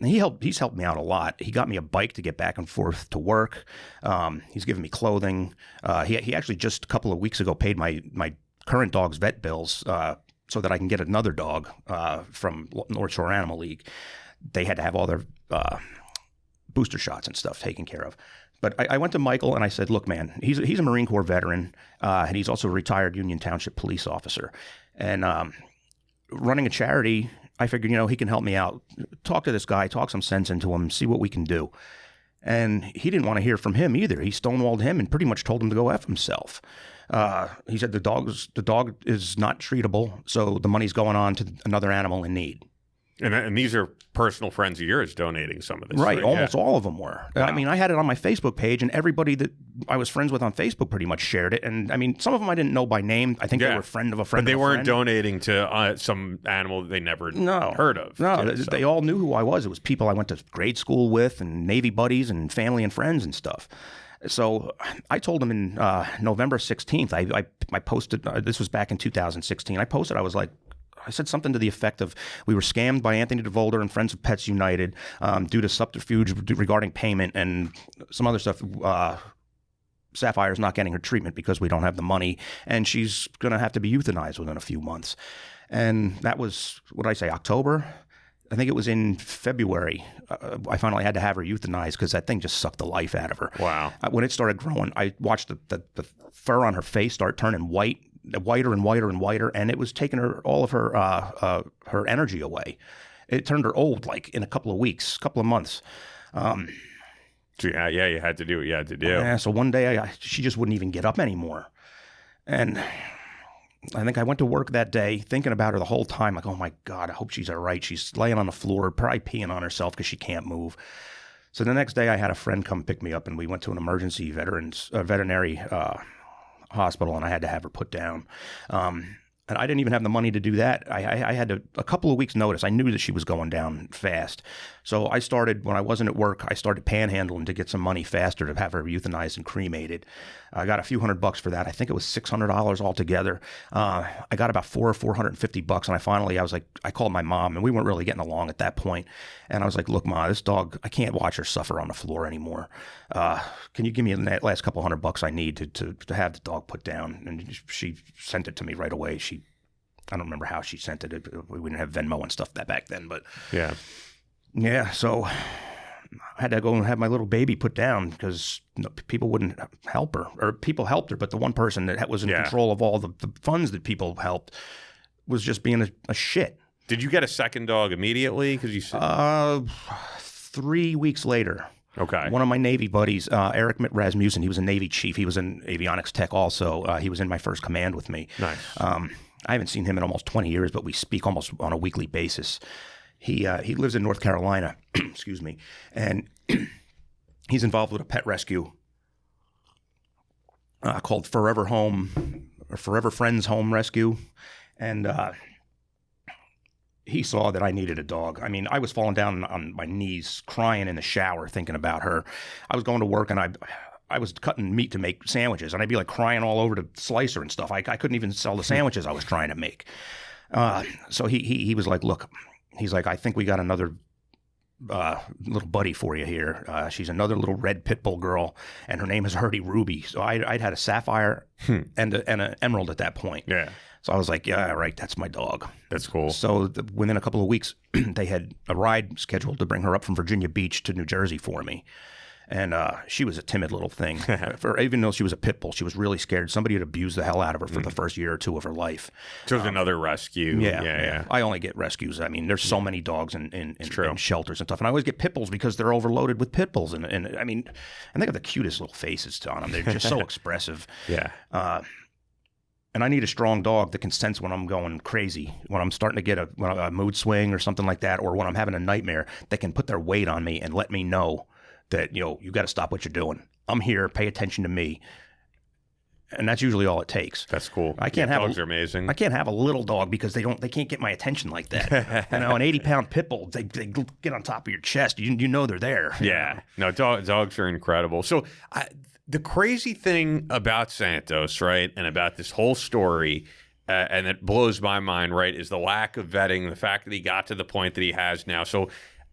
He's helped me out a lot. He got me a bike to get back and forth to work. He's given me clothing. He actually just a couple of weeks ago paid my current dog's vet bills so that I can get another dog from North Shore Animal League. They had to have all their booster shots and stuff taken care of. But I went to Michael and I said, look, man, he's a Marine Corps veteran, and he's also a retired Union Township police officer. And running a charity, I figured, he can help me out. Talk to this guy, talk some sense into him, see what we can do. And he didn't want to hear from him either. He stonewalled him and pretty much told him to go F himself. He said the dog is not treatable, so the money's going on to another animal in need. And these are personal friends of yours donating some of this. Right, almost all of them were. Wow. I mean, I had it on my Facebook page, and everybody that I was friends with on Facebook pretty much shared it. And I mean, some of them I didn't know by name. I think they were a friend of a friend. But they of a weren't friend. donating to some animal that they never heard of. No, they all knew who I was. It was people I went to grade school with, and Navy buddies, and family and friends and stuff. So I told them in November 16th, I posted, this was back in 2016, I said something to the effect of, we were scammed by Anthony Devolder and Friends of Pets United due to subterfuge regarding payment and some other stuff. Sapphire's not getting her treatment because we don't have the money, and she's going to have to be euthanized within a few months. And that was, October? I think it was in February. I finally had to have her euthanized because that thing just sucked the life out of her. Wow. When it started growing, I watched the fur on her face start turning whiter and whiter and whiter, and it was taking all of her energy away. It turned her old, like in a couple of weeks, couple of months. So you had to do what you had to do. Yeah. So one day she just wouldn't even get up anymore, and I think I went to work that day thinking about her the whole time, like, oh my God, I hope she's all right. She's laying on the floor, probably peeing on herself because she can't move. So the next day I had a friend come pick me up, and we went to an emergency veterinary hospital, and I had to have her put down. And I didn't even have the money to do that. I had a couple of weeks notice. I knew that she was going down fast. So I started, when I wasn't at work, I started panhandling to get some money faster to have her euthanized and cremated. I got a few $100 for that. I think it was $600 altogether. I got about $450, and I called my mom, and we weren't really getting along at that point. And I was like, look, Ma, this dog, I can't watch her suffer on the floor anymore. Can you give me the last couple $100 I need to have the dog put down? And she sent it to me right away. I don't remember how she sent it. We didn't have Venmo and stuff back then, but yeah. So I had to go and have my little baby put down because people wouldn't help her, or people helped her, but the one person that was in control of all the funds that people helped was just being a shit. Did you get a second dog immediately? Because you said 3 weeks later. Okay. One of my Navy buddies, Eric Rasmussen, he was a Navy chief. He was an avionics tech also. He was in my first command with me. Nice. I haven't seen him in almost 20 years, but we speak almost on a weekly basis. He lives in North Carolina, excuse me, and he's involved with a pet rescue called Forever Home, or Forever Friends Home Rescue. And he saw that I needed a dog. I mean, I was falling down on my knees, crying in the shower, thinking about her. I was going to work, and I was cutting meat to make sandwiches, and I'd be like crying all over the slicer and stuff. I couldn't even sell the sandwiches I was trying to make. So he was like, look, he's like, I think we got another little buddy for you here. She's another little red pit bull girl, and her name is Hardy Ruby. So I'd had a sapphire and an emerald at that point. Yeah. So I was like, yeah, right, that's my dog. That's cool. So within a couple of weeks, they had a ride scheduled to bring her up from Virginia Beach to New Jersey for me. And she was a timid little thing. Even though she was a pit bull, she was really scared. Somebody had abused the hell out of her for the first year or two of her life. So it was another rescue. Yeah. I only get rescues. I mean, there's so many dogs in shelters and stuff. And I always get pit bulls because they're overloaded with pit bulls. And I mean, and they have the cutest little faces on them. They're just so expressive. Yeah. And I need a strong dog that can sense when I'm going crazy, when I'm starting to get a mood swing or something like that, or when I'm having a nightmare, that can put their weight on me and let me know that, you got to stop what you're doing. I'm here. Pay attention to me. And that's usually all it takes. That's cool. Dogs are amazing. I can't have a little dog because they can't get my attention like that. An 80-pound pit bull, they get on top of your chest. You know they're there. Yeah. No, dogs are incredible. So the crazy thing about Santos, right, and about this whole story, and it blows my mind, right, is the lack of vetting, the fact that he got to the point that he has now. So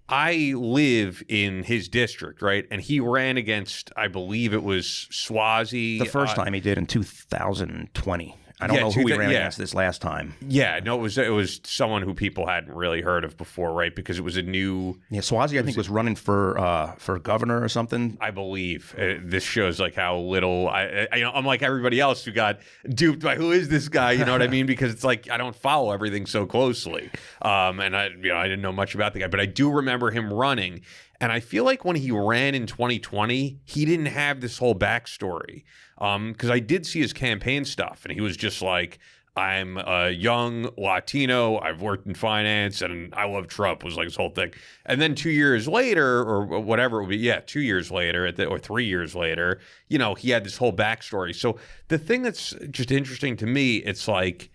I live in his district, right, and he ran against, I believe it was Swazi. The first time he did in 2020. I don't know who he ran against this last time. Yeah, no, it was someone who people hadn't really heard of before, right? Because it was a new. Yeah, Swazi, I think, was running for governor or something. I believe this shows like how little I'm like everybody else who got duped by who is this guy? You know what I mean? Because it's like I don't follow everything so closely, and I didn't know much about the guy, but I do remember him running. And I feel like when he ran in 2020, he didn't have this whole backstory. Because I did see his campaign stuff, and he was just like, I'm a young Latino, I've worked in finance, and I love Trump, was like his whole thing. And then 2 years later, or whatever it would be, 2 years later, or 3 years later, he had this whole backstory. So the thing that's just interesting to me, it's like,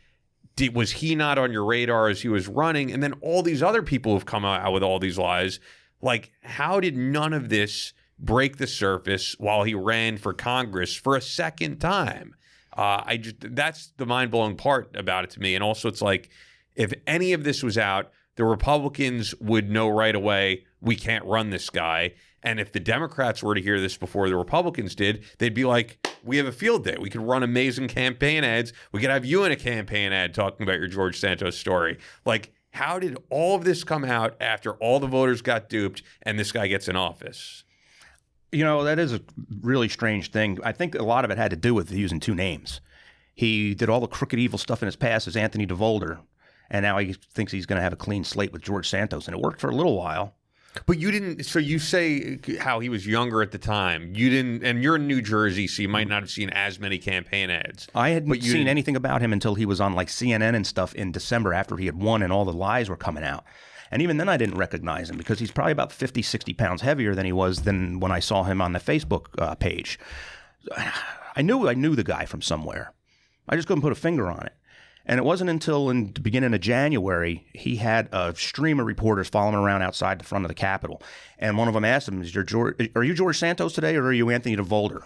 was he not on your radar as he was running? And then all these other people who've come out with all these lies, like, how did none of this break the surface while he ran for Congress for a second time? That's the mind-blowing part about it to me. And also it's like, if any of this was out, the Republicans would know right away, we can't run this guy. And if the Democrats were to hear this before the Republicans did, they'd be like, we have a field day. We could run amazing campaign ads. We could have you in a campaign ad talking about your George Santos story. Like, how did all of this come out after all the voters got duped and this guy gets in office? That is a really strange thing. I think a lot of it had to do with using two names. He did all the crooked, evil stuff in his past as Anthony Devolder, and now he thinks he's going to have a clean slate with George Santos, and it worked for a little while. But you didn't, so you say how he was younger at the time. You didn't, and you're in New Jersey, so you might not have seen as many campaign ads. I hadn't seen anything about him until he was on like CNN and stuff in December after he had won and all the lies were coming out. And even then I didn't recognize him because he's probably about 50, 60 pounds heavier than he was than when I saw him on the Facebook page. I knew the guy from somewhere. I just couldn't put a finger on it. And it wasn't until in the beginning of January, he had a stream of reporters following him around outside the front of the Capitol. And one of them asked him, are you George Santos today or are you Anthony Devolder?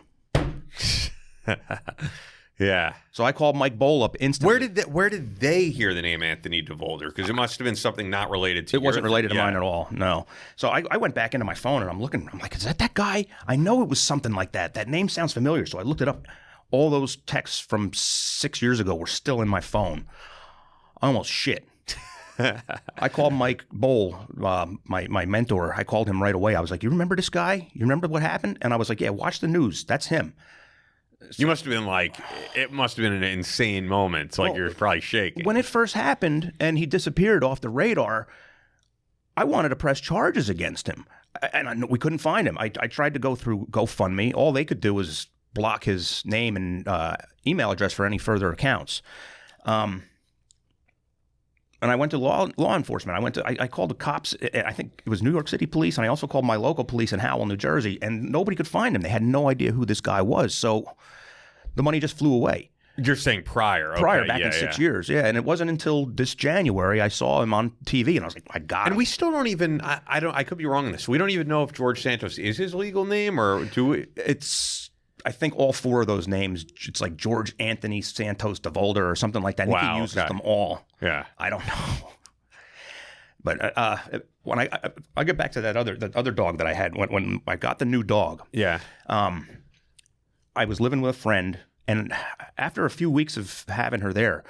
Yeah. So I called Mike Bohl up instantly. Where did they hear the name Anthony Devolder? Because it must have been something not related to It wasn't related to mine at all, no. So I went back into my phone and I'm like, is that guy? I know it was something like that. That name sounds familiar. So I looked it up. All those texts from 6 years ago were still in my phone. I almost shit. I called Mike Bohl, my mentor. I called him right away. I was like, you remember this guy? You remember what happened? And I was like, yeah, watch the news. That's him. You must have been like, it must have been an insane moment. Like, you're probably shaking. When it first happened and he disappeared off the radar, I wanted to press charges against him. And we couldn't find him. I tried to go through GoFundMe. All they could do was block his name and email address for any further accounts. And I went to law enforcement. I called the cops. I think it was New York City police, and I also called my local police in Howell, New Jersey, and nobody could find him. They had no idea who this guy was, so the money just flew away. You're saying prior. Okay. Prior, back in 6 years. Yeah, and it wasn't until this January I saw him on TV, and I was like, I got him. And we still don't even, I could be wrong on this. We don't even know if George Santos is his legal name, or do we? I think all four of those names, it's like George Anthony Santos Devolder or something like that. I think he uses them all. Yeah. I don't know. But when I get back to that other dog that I had, when I got the new dog, I was living with a friend, and after a few weeks of having her there,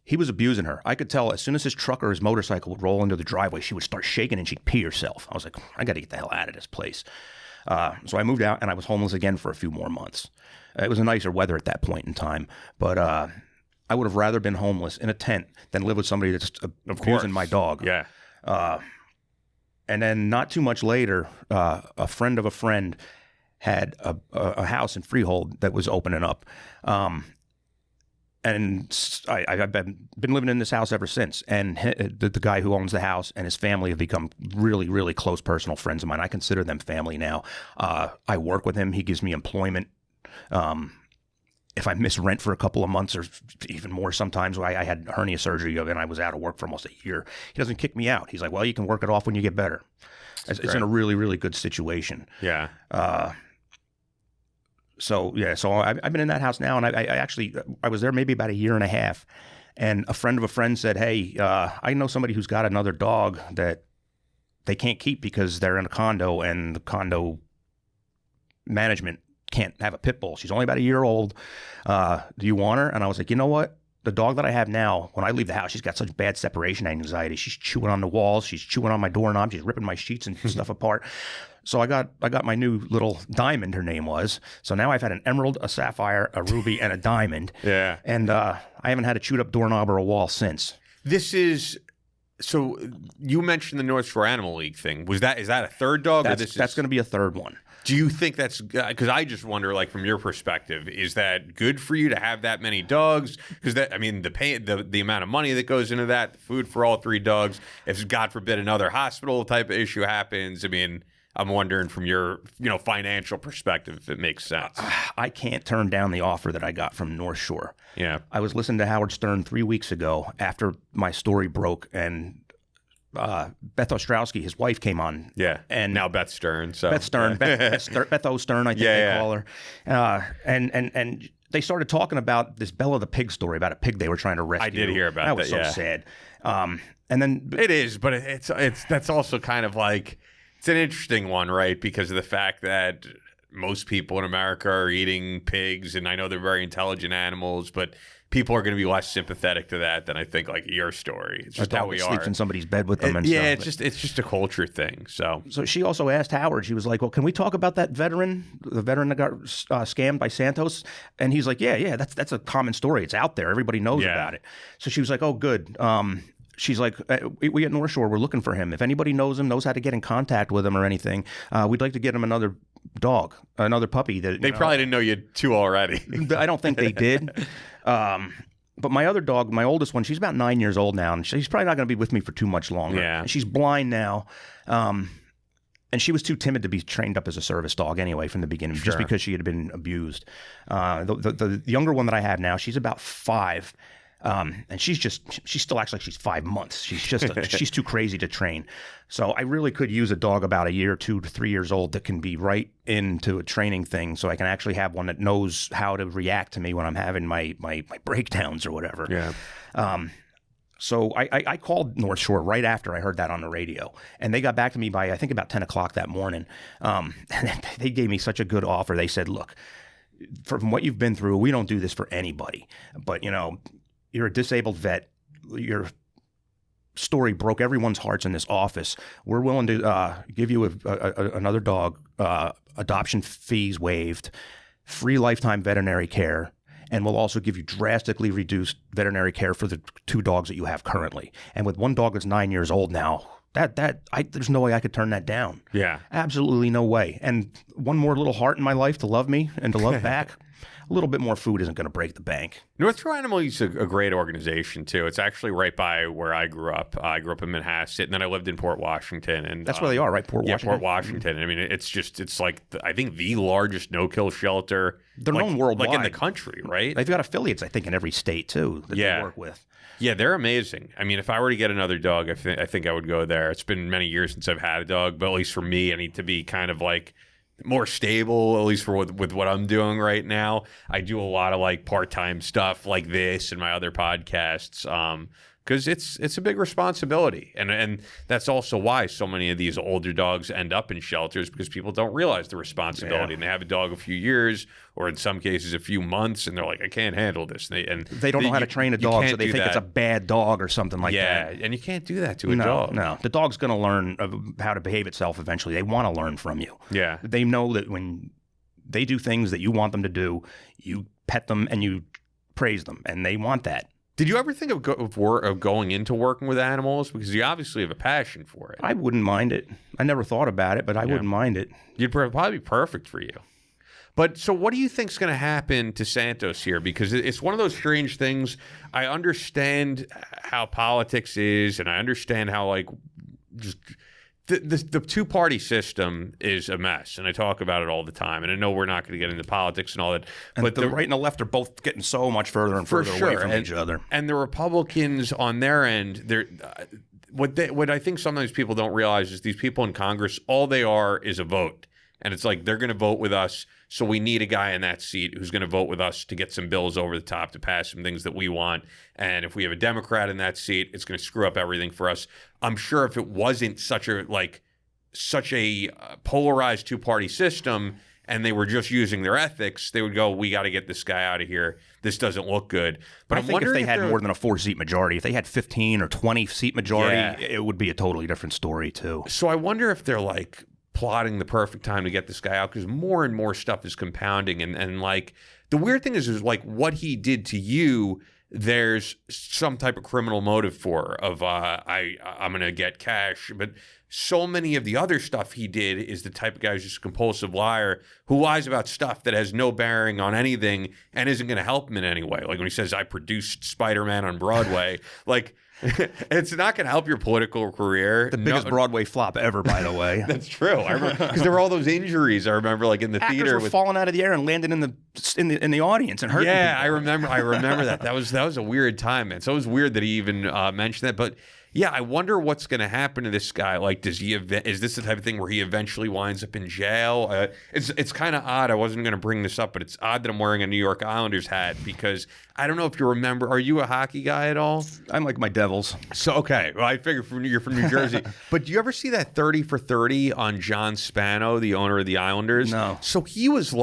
he was abusing her. I could tell as soon as his truck or his motorcycle would roll into the driveway, she would start shaking and she'd pee herself. I was like, I got to get the hell out of this place. So I moved out, and I was homeless again for a few more months. It was a nicer weather at that point in time, but I would have rather been homeless in a tent than live with somebody that's abusing my dog. Yeah. And then not too much later, a friend of a friend had a house in Freehold that was opening up. And I've been living in this house ever since. And the guy who owns the house and his family have become really, really close personal friends of mine. I consider them family now. I work with him. He gives me employment. If I miss rent for a couple of months or even more sometimes, I had hernia surgery and I was out of work for almost a year. He doesn't kick me out. He's like, well, you can work it off when you get better. It's in a really, really good situation. Yeah. So I've been in that house now, and I was there maybe about a year and a half, and a friend of a friend said, hey, I know somebody who's got another dog that they can't keep because they're in a condo, and the condo management can't have a pit bull. She's only about a year old. Do you want her? And I was like, you know what? The dog that I have now, when I leave the house, she's got such bad separation anxiety. She's chewing on the walls. She's chewing on my doorknob. She's ripping my sheets and stuff apart. So I got my new little Diamond, her name was. So now I've had an emerald, a sapphire, a ruby, and a diamond. Yeah. And I haven't had a chewed up doorknob or a wall since. So you mentioned the North Shore Animal League thing. Is that a third dog? That's going to be a third one. Do you think that's, because I just wonder, like, from your perspective, is that good for you to have that many dogs? Because the amount of money that goes into that, the food for all three dogs, if God forbid another hospital type of issue happens, I mean, I'm wondering from your, financial perspective if it makes sense. I can't turn down the offer that I got from North Shore. Yeah. I was listening to Howard Stern 3 weeks ago after my story broke, and Beth Ostrowski, his wife, came on. Yeah, and now Beth Stern. So Beth Stern, Beth O. Stern, I think they call her. And they started talking about this Bella the pig story about a pig they were trying to rescue. I did hear about that. That was so sad. And then it is, but it's that's also kind of like, it's an interesting one, right? Because of the fact that most people in America are eating pigs, and I know they're very intelligent animals, but people are going to be less sympathetic to that than I think like your story. It's just how we are. Sleeps in somebody's bed with them and stuff. It's just a culture thing. So she also asked Howard. She was like, "Well, can we talk about that veteran that got scammed by Santos?" And he's like, "Yeah, that's a common story. It's out there. Everybody knows about it." So she was like, "Oh, good." She's like, we at North Shore, we're looking for him. If anybody knows him, knows how to get in contact with him or anything, we'd like to get him another dog, another puppy. That they probably didn't know you had two already. I don't think they did. But my other dog, my oldest one, she's about 9 years old now, and she's probably not going to be with me for too much longer. Yeah. She's blind now. And she was too timid to be trained up as a service dog anyway from the beginning, just because she had been abused. The younger one that I have now, she's about 5. And she's still acts like she's 5 months. She's too crazy to train. So I really could use a dog about a year, 2 to 3 years old that can be right into a training thing, so I can actually have one that knows how to react to me when I'm having my breakdowns or whatever. Yeah. So I called North Shore right after I heard that on the radio, and they got back to me by I think about 10 o'clock that morning. And they gave me such a good offer. They said, "Look, from what you've been through, we don't do this for anybody, but you're a disabled vet. Your story broke everyone's hearts in this office. We're willing to give you another dog, adoption fees waived, free lifetime veterinary care, and we'll also give you drastically reduced veterinary care for the 2 dogs that you have currently. And with one dog that's 9 years old now, there's no way I could turn that down. Yeah, absolutely no way. And one more little heart in my life to love me and to love back. a little bit more food isn't going to break the bank. North Shore Animal Use is a great organization, too. It's actually right by where I grew up. I grew up in Manhasset, and then I lived in Port Washington. And that's where they are, right? Port Washington? Yeah, Port Washington. I mean, it's like, I think, the largest no-kill shelter. They're known worldwide. Like in the country, right? They've got affiliates, I think, in every state, too, that they work with. Yeah, they're amazing. I mean, if I were to get another dog, I think I would go there. It's been many years since I've had a dog, but at least for me, I need to be kind of like more stable, at least for with what I'm doing right now. I do a lot of like part-time stuff like this and my other podcasts. Because it's a big responsibility. And that's also why so many of these older dogs end up in shelters, because people don't realize the responsibility. And they have a dog a few years, or in some cases a few months, and they're like, I can't handle this. And they don't know how to train a dog, so they think it's a bad dog or something like that. Yeah, and you can't do that to a dog. No, the dog's going to learn how to behave itself eventually. They want to learn from you. Yeah. They know that when they do things that you want them to do, you pet them and you praise them, and they want that. Did you ever think of going into working with animals? Because you obviously have a passion for it. I wouldn't mind it. I never thought about it, but I wouldn't mind it. You'd probably be perfect for you. But so what do you think's going to happen to Santos here? Because it's one of those strange things. I understand how politics is, and I understand how like just the two-party system is a mess, and I talk about it all the time. And I know we're not going to get into politics and all that, but the right and the left are both getting so much further and further away from each other. And the Republicans on their end, what I think sometimes people don't realize is these people in Congress, all they are is a vote. And it's like, they're going to vote with us, so we need a guy in that seat who's going to vote with us to get some bills over the top, to pass some things that we want. And if we have a Democrat in that seat, it's going to screw up everything for us. I'm sure if it wasn't such a polarized two-party system and they were just using their ethics, they would go, we got to get this guy out of here. This doesn't look good. But I think if they had more than a 4-seat majority, if they had 15 or 20-seat majority, it would be a totally different story, too. So I wonder if they're like plotting the perfect time to get this guy out, because more and more stuff is compounding, and like the weird thing is like what he did to you, there's some type of criminal motive for I'm gonna get cash. But so many of the other stuff he did is the type of guy who's just a compulsive liar who lies about stuff that has no bearing on anything and isn't going to help him in any way. Like when he says, I produced Spider-Man on Broadway, like it's not going to help your political career. The biggest Broadway flop ever, by the way. That's true. I remember, because there were all those injuries. I remember, like in the Actors theater, were falling out of the air and landing in the audience and hurting. Yeah, people. I remember that. That was a weird time, man. So it was weird that he even mentioned that. But yeah, I wonder what's going to happen to this guy. Like, is this the type of thing where he eventually winds up in jail? It's kind of odd. I wasn't going to bring this up, but it's odd that I'm wearing a New York Islanders hat, because I don't know if you remember. Are you a hockey guy at all? I'm like my Devils. So, okay. Well, I figured you're from New Jersey. But do you ever see that 30 for 30 on John Spano, the owner of the Islanders? No. So he was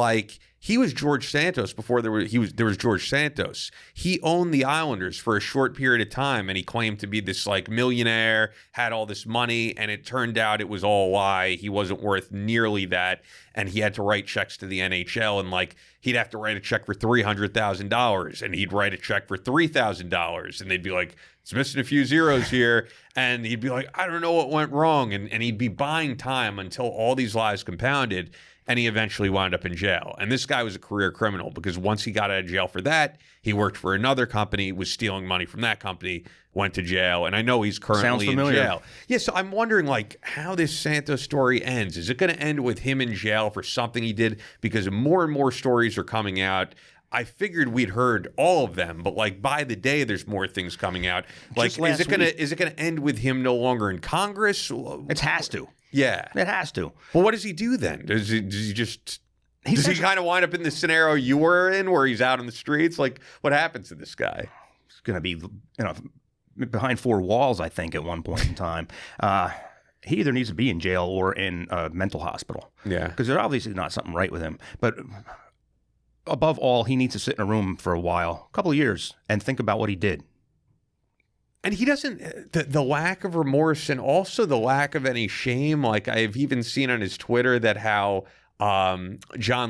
George Santos before there was George Santos. He owned the Islanders for a short period of time, and he claimed to be this like millionaire, had all this money, and it turned out it was all a lie. He wasn't worth nearly that, and he had to write checks to the NHL, and like he'd have to write a check for $300,000, and he'd write a check for $3,000, and they'd be like, it's missing a few zeros here, and he'd be like, I don't know what went wrong, and he'd be buying time until all these lies compounded. And he eventually wound up in jail. And this guy was a career criminal, because once he got out of jail for that, he worked for another company, was stealing money from that company, went to jail. And I know he's currently in jail. Yeah, so I'm wondering like how this Santos story ends. Is it going to end with him in jail for something he did? Because more and more stories are coming out. I figured we'd heard all of them, but like by the day, there's more things coming out. Like, is it gonna end with him no longer in Congress? It has to. Yeah, it has to. Well, what does he do then? Does he kind of wind up in the scenario you were in, where he's out on the streets? Like, what happens to this guy? He's gonna be, behind four walls, I think, at one point in time. He either needs to be in jail or in a mental hospital. Yeah, because there's obviously not something right with him, but. Above all, he needs to sit in a room for a while, a couple of years, and think about what he did. And he doesn't, the lack of remorse and also the lack of any shame. Like I've even seen on his Twitter that how John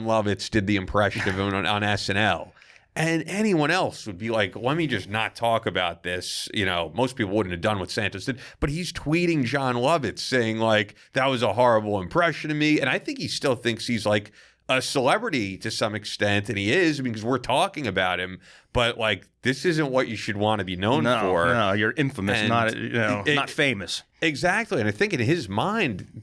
Lovitz did the impression of him on SNL. And anyone else would be like, let me just not talk about this. Most people wouldn't have done what Santos did. But he's tweeting John Lovitz saying like, that was a horrible impression of me. And I think he still thinks he's like a celebrity to some extent, and he is because we're talking about him. But like, this isn't what you should want to be known for. No, you're infamous, And not famous. Exactly, and I think in his mind,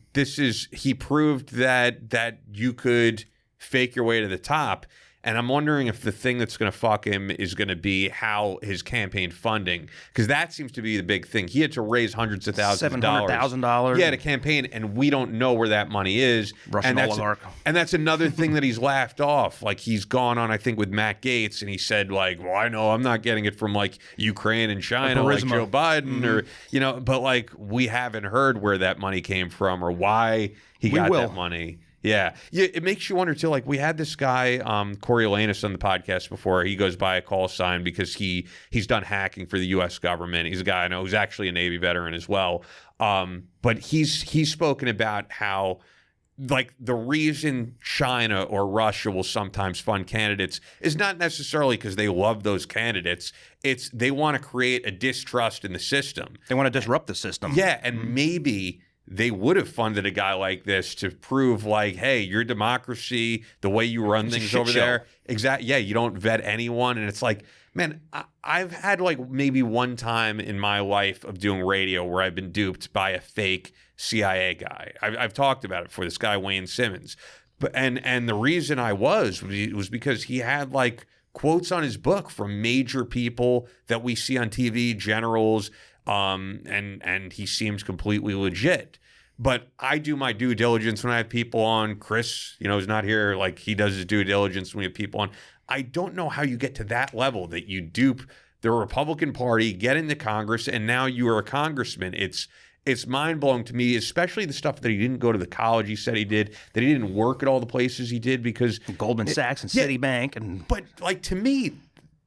he proved that you could fake your way to the top. And I'm wondering if the thing that's going to fuck him is going to be how his campaign funding, because that seems to be the big thing. He had to raise hundreds of thousands of dollars. $700,000. Yeah, to campaign, and we don't know where that money is. Russian oligarch. And that's another thing that he's laughed off. Like, he's gone on, I think, with Matt Gaetz, and he said, like, well, I know I'm not getting it from, like, Ukraine and China, like Joe Biden, or, but, like, we haven't heard where that money came from or why he got that money. Yeah, it makes you wonder too. Like, we had this guy, Corey Lanus, on the podcast before. He goes by a call sign because he's done hacking for the U.S. government. He's a guy I know who's actually a Navy veteran as well. But he's spoken about how, like, the reason China or Russia will sometimes fund candidates is not necessarily because they love those candidates. It's they want to create a distrust in the system. They want to disrupt the system. Yeah, and maybe they would have funded a guy like this to prove, like, hey, your democracy, the way you run things over there, yeah, you don't vet anyone. And it's like, man, I've had like maybe one time in my life of doing radio where I've been duped by a fake CIA guy. I've talked about it for this guy, Wayne Simmons. But and the reason I was because he had like quotes on his book from major people that we see on TV, generals, and he seems completely legit. But I do my due diligence when I have people on. Chris, is not here. Like, he does his due diligence when we have people on. I don't know how you get to that level that you dupe the Republican Party, get into Congress, and now you are a congressman. It's mind-blowing to me, especially the stuff that he didn't go to the college he said he did, that he didn't work at all the places he did because Goldman Sachs and Citibank. But, like, to me,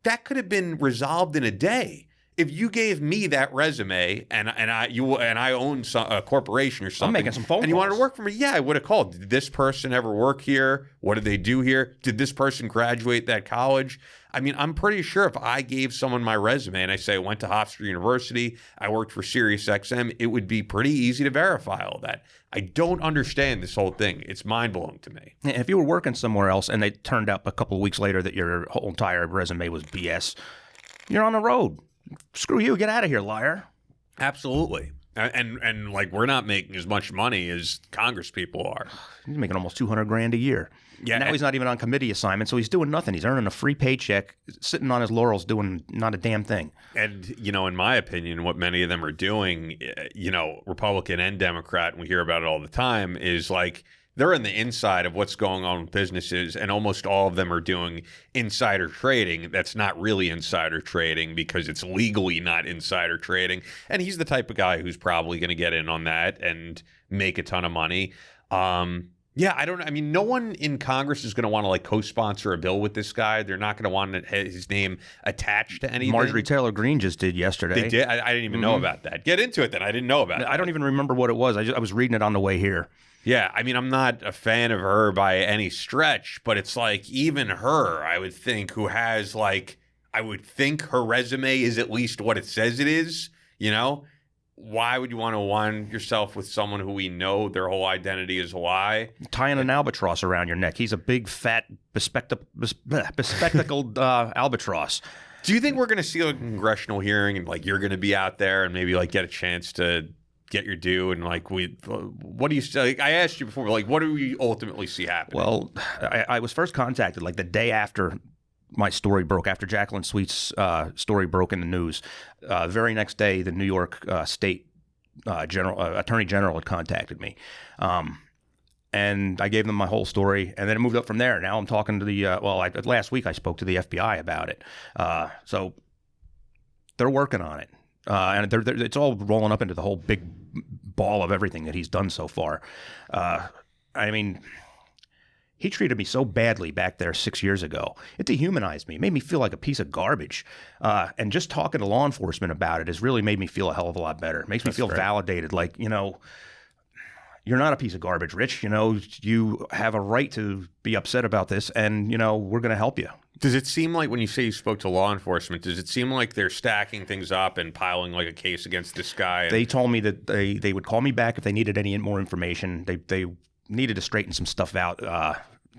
that could have been resolved in a day. If you gave me that resume and I own a corporation or something, I'm making some phone calls. And you wanted to work for me, yeah, I would have called. Did this person ever work here? What did they do here? Did this person graduate that college? I mean, I'm pretty sure if I gave someone my resume and I say I went to Hofstra University, I worked for SiriusXM, it would be pretty easy to verify all that. I don't understand this whole thing. It's mind-blowing to me. If you were working somewhere else and they turned up a couple of weeks later that your whole entire resume was BS, you're on the road. Screw you, get out of here, liar. Absolutely. And like, we're not making as much money as Congress people are. He's making almost $200,000 a year. Yeah. Now he's not even on committee assignment, so he's doing nothing. He's earning a free paycheck, sitting on his laurels, doing not a damn thing. And, in my opinion, what many of them are doing, Republican and Democrat, and we hear about it all the time, is like, they're in the inside of what's going on with businesses, and almost all of them are doing insider trading. That's not really insider trading because it's legally not insider trading. And he's the type of guy who's probably going to get in on that and make a ton of money. Yeah, I don't know. I mean, no one in Congress is going to want to like co-sponsor a bill with this guy. They're not going to want his name attached to anything. Marjorie Taylor Greene just did yesterday. They did? I didn't even know about that. Get into it then. I didn't know about it. I don't even remember what it was. I was reading it on the way here. Yeah, I mean, I'm not a fan of her by any stretch, but it's like even her, I would think, who has like, I would think her resume is at least what it says it is, Why would you want to align yourself with someone who we know their whole identity is a lie? Tying an albatross around your neck. He's a big, fat, bespectacled albatross. Do you think we're going to see a congressional hearing and like you're going to be out there and maybe like get a chance to get your due, and like what do you like, I asked you before, like what do we ultimately see happen? Well, I was first contacted like the day after my story broke, after Jacqueline Sweet's story broke in the news. The very next day, the New York State Attorney General had contacted me, and I gave them my whole story, and then it moved up from there. Now I'm talking to the last week I spoke to the FBI about it, so they're working on it. And it's all rolling up into the whole big ball of everything that he's done so far. I mean, he treated me so badly back there 6 years ago. It dehumanized me. It made me feel like a piece of garbage. And just talking to law enforcement about it has really made me feel a hell of a lot better. It makes me feel validated. Like, you're not a piece of garbage, Rich. You have a right to be upset about this, and, we're going to help you. Does it seem like when you say you spoke to law enforcement, does it seem like they're stacking things up and piling like a case against this guy? They told me that they would call me back if they needed any more information. They needed to straighten some stuff out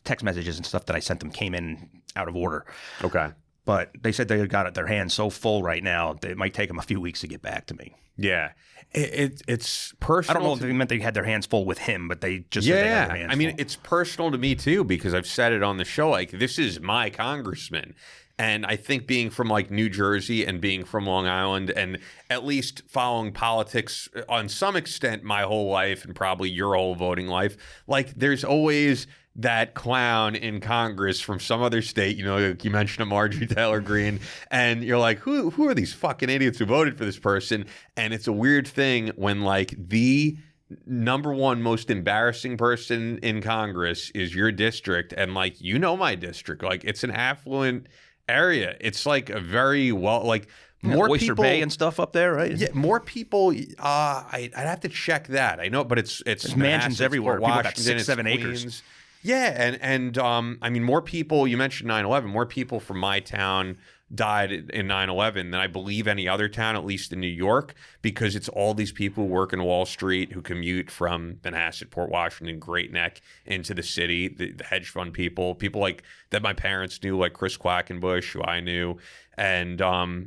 text messages and stuff that I sent them came in out of order. Okay. But they said they got their hands so full right now that it might take them a few weeks to get back to me. Yeah. It's personal. I don't know if they meant they had their hands full with him, but they just said they had their hands I mean, full. it's personal to me too, because I've said it on the show. Like, this is my congressman. And I think being from like New Jersey and being from Long Island and at least following politics on some extent my whole life and probably your whole voting life, like there's always that clown in Congress from some other state, you know, like you mentioned Marjorie Taylor Greene, and you're like, who are these fucking idiots who voted for this person? And it's a weird thing when like the number one most embarrassing person in Congress is your district, and like, you know, my district, like it's an affluent area. It's like a very more Oyster people, Bay and stuff up there, right? Yeah, more people. I'd have to check that. I know, but it's There's mansions everywhere. People got Washington, 6-7 Queens. acres. Yeah, and I mean, more people. You mentioned 9/11. More people from my town died in 9/11 than I believe any other town, at least in New York, because it's all these people who work in Wall Street who commute from Manhasset, Port Washington, Great Neck into the city, the hedge fund people like that my parents knew, like Chris Quackenbush, who I knew. And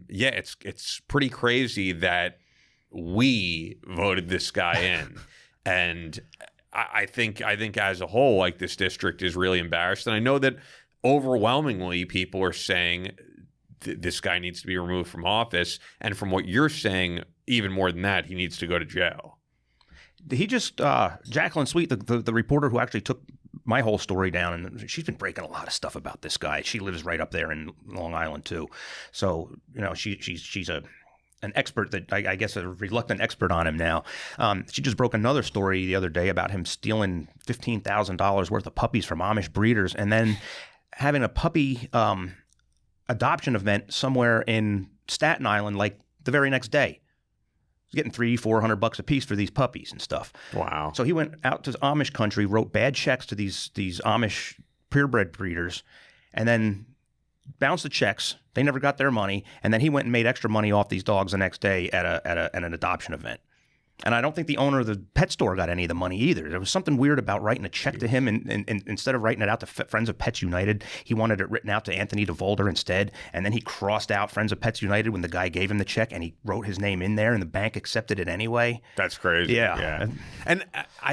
yeah, it's pretty crazy that we voted this guy in. And I think as a whole, like, this district is really embarrassed. And I know that overwhelmingly people are saying this guy needs to be removed from office. And from what you're saying, even more than that, he needs to go to jail. He just, Jacqueline Sweet, the reporter who actually took my whole story down, and she's been breaking a lot of stuff about this guy. She lives right up there in Long Island too. So, you know, she's an expert that I guess a reluctant expert on him now. She just broke another story the other day about him stealing $15,000 worth of puppies from Amish breeders and then having a puppy adoption event somewhere in Staten Island like the very next day. He's getting $300-400 a piece for these puppies and stuff. Wow. So he went out to Amish country, wrote bad checks to these Amish purebred breeders, and then bounced the checks. They never got their money, and then he went and made extra money off these dogs the next day at an adoption event. And I don't think the owner of the pet store got any of the money either. There was something weird about writing a check to him, and instead of writing it out to Friends of Pets United, he wanted it written out to Anthony Devolder instead. And then he crossed out Friends of Pets United when the guy gave him the check, and he wrote his name in there, and the bank accepted it anyway. That's crazy. Yeah. And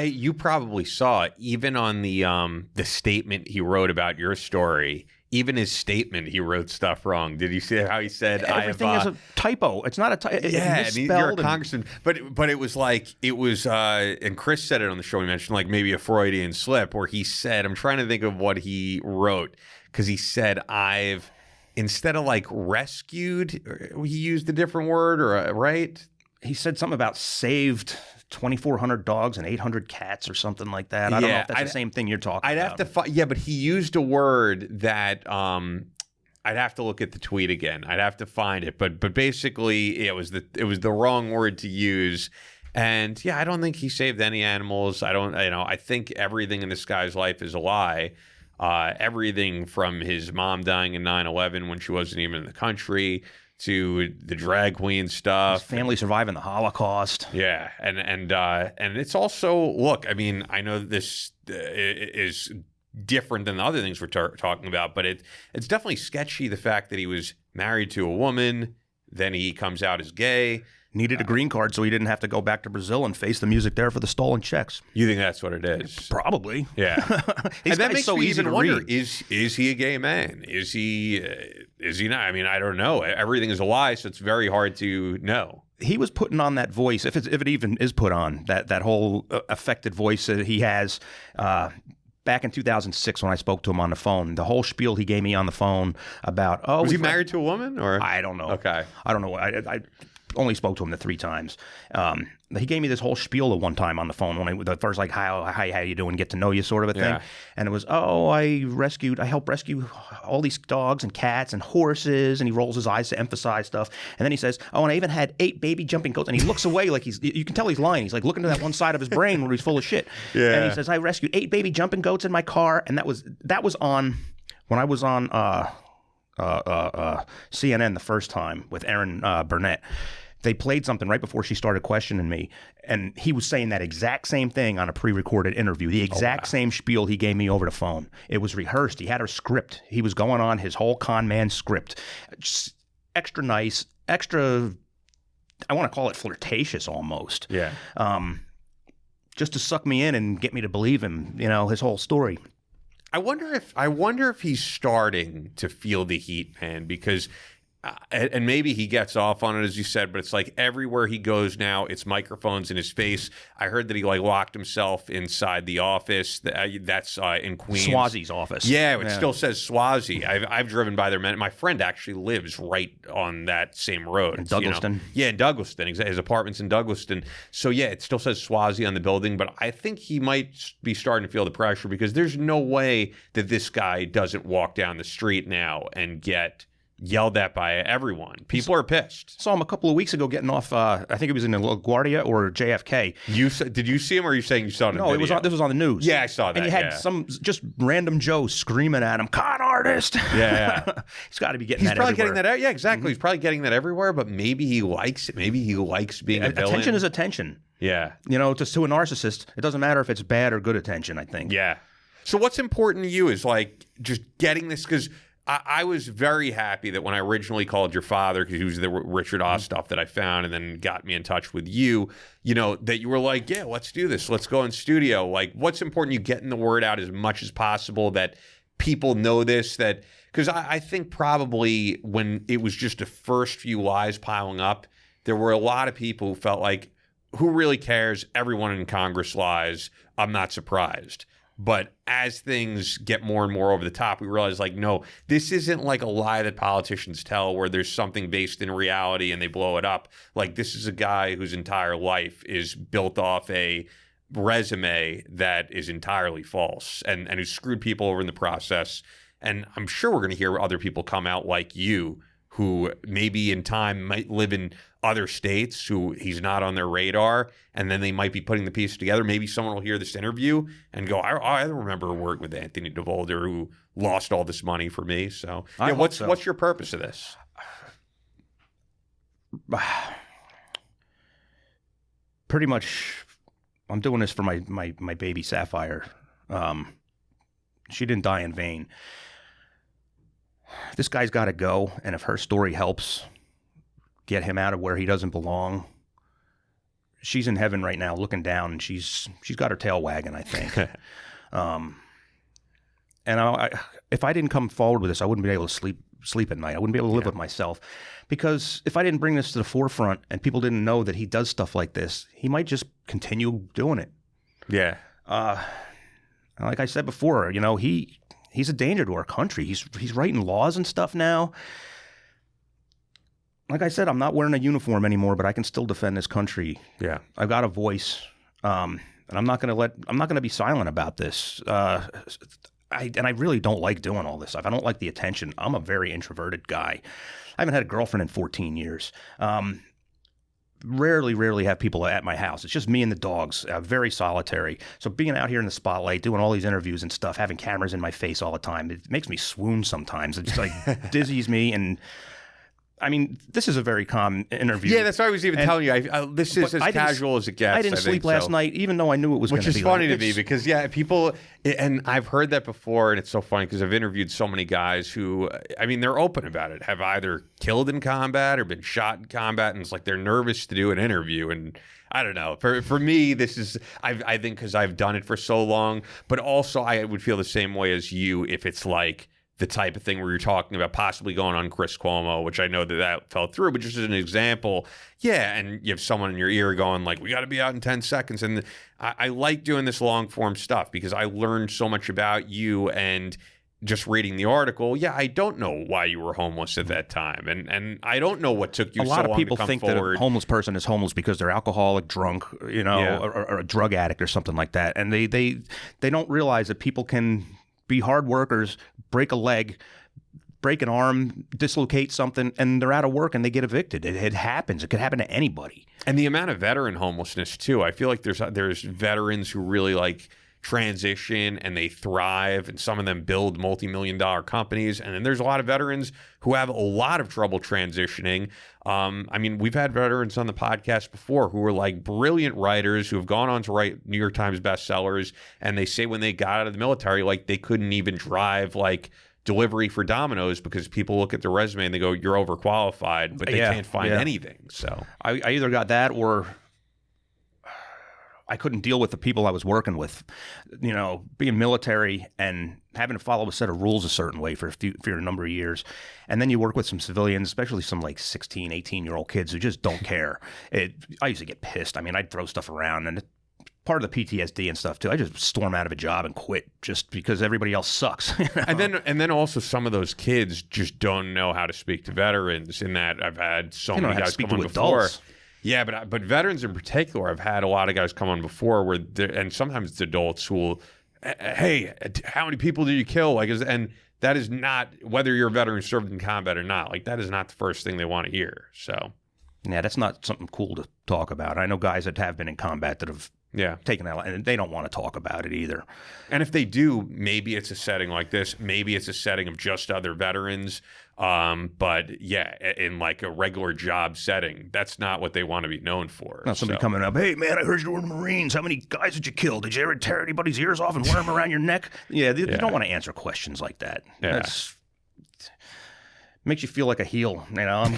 you probably saw it, even on the statement he wrote about your story. Even his statement, he wrote stuff wrong. Did you see how he said, everything is a typo? It's not a typo. Yeah, and you're a congressman. But it was like, and Chris said it on the show, he mentioned like maybe a Freudian slip where he said, I'm trying to think of what he wrote, because he said, instead of like rescued, he used a different word, or right? He said something about saved 2,400 dogs and 800 cats or something like that. I don't know if that's the same thing you're talking about. I'd have to but he used a word that I'd have to look at the tweet again. I'd have to find it. But basically it was the wrong word to use. And yeah, I don't think he saved any animals. I think everything in this guy's life is a lie. Everything from his mom dying in 9/11 when she wasn't even in the country, to the drag queen stuff, his family surviving the Holocaust. Yeah, and it's also, look, I mean, I know this is different than the other things we're talking about, but it's definitely sketchy, the fact that he was married to a woman, then he comes out as gay. Needed a green card so he didn't have to go back to Brazil and face the music there for the stolen checks. You think that's what it is? Probably. Yeah. And that makes so me easy even to wonder, read. is he a gay man? Is he not? I mean, I don't know. Everything is a lie, so it's very hard to know. He was putting on that voice, if it even is put on, that whole affected voice that he has. Back in 2006 when I spoke to him on the phone, the whole spiel he gave me on the phone about, was he married to a woman, or? I don't know. Okay. I don't know. I only spoke to him the 3 times. He gave me this whole spiel at one time on the phone when the first, like, how you doing, get to know you sort of a thing. Yeah. And it was, I helped rescue all these dogs and cats and horses, and he rolls his eyes to emphasize stuff. And then he says, and I even had 8 baby jumping goats, and he looks away like you can tell he's lying. He's like looking to that one side of his brain where he's full of shit. Yeah. And he says, I rescued 8 baby jumping goats in my car, and that was on when I was on CNN the first time with Aaron Burnett. they played something right before she started questioning me, and he was saying that exact same thing on a pre-recorded interview, the exact same spiel he gave me over the phone. It was rehearsed. He had a script. He was going on his whole con man script. Just extra nice, extra, I want to call it flirtatious almost. Yeah. Just to suck me in and get me to believe him, his whole story. I wonder if he's starting to feel the heat, man, because and maybe he gets off on it, as you said, but it's like everywhere he goes now, it's microphones in his face. I heard that he locked himself inside the office. That's in Queens. Swazi's office. Yeah, it still says Swazi. I've driven by there. My friend actually lives right on that same road. In Douglaston? Yeah, in Douglaston. His apartment's in Douglaston. So yeah, it still says Swazi on the building, but I think he might be starting to feel the pressure because there's no way that this guy doesn't walk down the street now and get yelled at by everyone. People are pissed. Saw him a couple of weeks ago getting off, I think it was in LaGuardia or JFK. Did you see him, or are you saying you saw it in No, video? this was on the news. Yeah, I saw that. And you had some just random Joe screaming at him, con artist. Yeah. He's got to be getting He's that probably everywhere. getting that out. Yeah, exactly. He's probably getting that everywhere, but maybe he likes it. Maybe he likes being a villain. Attention is attention. Yeah. Just to a narcissist, it doesn't matter if it's bad or good attention, I think. Yeah. So what's important to you is just getting this, because I was very happy that when I originally called your father, because he was the Richard Osthoff that I found and then got me in touch with you, that you were like, yeah, let's do this. Let's go in studio. What's important, you getting the word out as much as possible that people know this, because I think probably when it was just the first few lies piling up, there were a lot of people who felt like, who really cares? Everyone in Congress lies. I'm not surprised. But as things get more and more over the top, we realize, no, this isn't like a lie that politicians tell where there's something based in reality and they blow it up. This is a guy whose entire life is built off a resume that is entirely false and who screwed people over in the process. And I'm sure we're going to hear other people come out like you, who maybe in time might live in other states, who he's not on their radar, and then they might be putting the pieces together. Maybe someone will hear this interview and go, I remember work with Anthony Devolder, who lost all this money for me. So, what's your purpose of this? Pretty much, I'm doing this for my baby Sapphire. She didn't die in vain. This guy's got to go, and if her story helps get him out of where he doesn't belong, she's in heaven right now looking down, and she's got her tail wagging, I think. And if I didn't come forward with this, I wouldn't be able to sleep at night. I wouldn't be able to live with myself, because if I didn't bring this to the forefront and people didn't know that he does stuff like this, he might just continue doing it. Yeah. Like I said before, he's a danger to our country. He's writing laws and stuff now. Like I said, I'm not wearing a uniform anymore, but I can still defend this country. Yeah. I've got a voice, and I'm not going to be silent about this. I really don't like doing all this stuff. I don't like the attention. I'm a very introverted guy. I haven't had a girlfriend in 14 years. Rarely have people at my house. It's just me and the dogs, very solitary. So being out here in the spotlight, doing all these interviews and stuff, having cameras in my face all the time, it makes me swoon sometimes. It just dizzies me. And I mean, this is a very calm interview. Yeah, that's why I was even telling you. This is as casual as it gets. I didn't sleep last night, even though I knew it was going to be. Which is funny to me because, people, and I've heard that before, and it's so funny because I've interviewed so many guys who, they're open about it, have either killed in combat or been shot in combat, and it's like they're nervous to do an interview. And I don't know. For me, this is, I think because I've done it for so long, but also I would feel the same way as you if it's like the type of thing where you're talking about possibly going on Chris Cuomo, which I know that fell through, but just as an example, and you have someone in your ear going we got to be out in 10 seconds. And I like doing this long form stuff because I learned so much about you, and just reading the article, I don't know why you were homeless at that time. And I don't know what took you so long to come forward. A lot of people think that a homeless person is homeless because they're alcoholic, drunk, or a drug addict or something like that. And they don't realize that people can be hard workers, break a leg, break an arm, dislocate something, and they're out of work and they get evicted. It happens. It could happen to anybody. And the amount of veteran homelessness too. I feel like there's veterans who really transition and they thrive, and some of them build multi-million-dollar companies. And then there's a lot of veterans who have a lot of trouble transitioning. I mean, we've had veterans on the podcast before who were like brilliant writers who have gone on to write New York Times bestsellers, and they say when they got out of the military, like they couldn't even drive like delivery for Domino's because people look at their resume and they go, "You're overqualified," but they can't find anything. So I either got that or I couldn't deal with the people I was working with. You know, being military and having to follow a set of rules a certain way for a number of years. And then you work with some civilians, especially some like 16, 18-year-old kids who just don't care. I used to get pissed. I mean, I'd throw stuff around, and part of the PTSD and stuff too. I just storm out of a job and quit just because everybody else sucks. You know? And then also some of those kids just don't know how to speak to veterans. In that I've had so many guys come on before. Adults. Yeah, but veterans in particular, I've had a lot of guys come on before where, and sometimes it's adults who will, "Hey, how many people did you kill?" Like, and that is not, whether you're a veteran served in combat or not, like that is not the first thing they want to hear. So, yeah, that's not something cool to talk about. I know guys that have been in combat that have taken that, and they don't want to talk about it either. And if they do, maybe it's a setting like this. Maybe it's a setting of just other veterans. But yeah, in like a regular job setting, that's not what they want to be known for. Now somebody coming up, "Hey man, I heard you were in the Marines. How many guys did you kill? Did you ever tear anybody's ears off and wear them around your neck?" They don't want to answer questions like that. Yeah. Makes you feel like a heel, you know?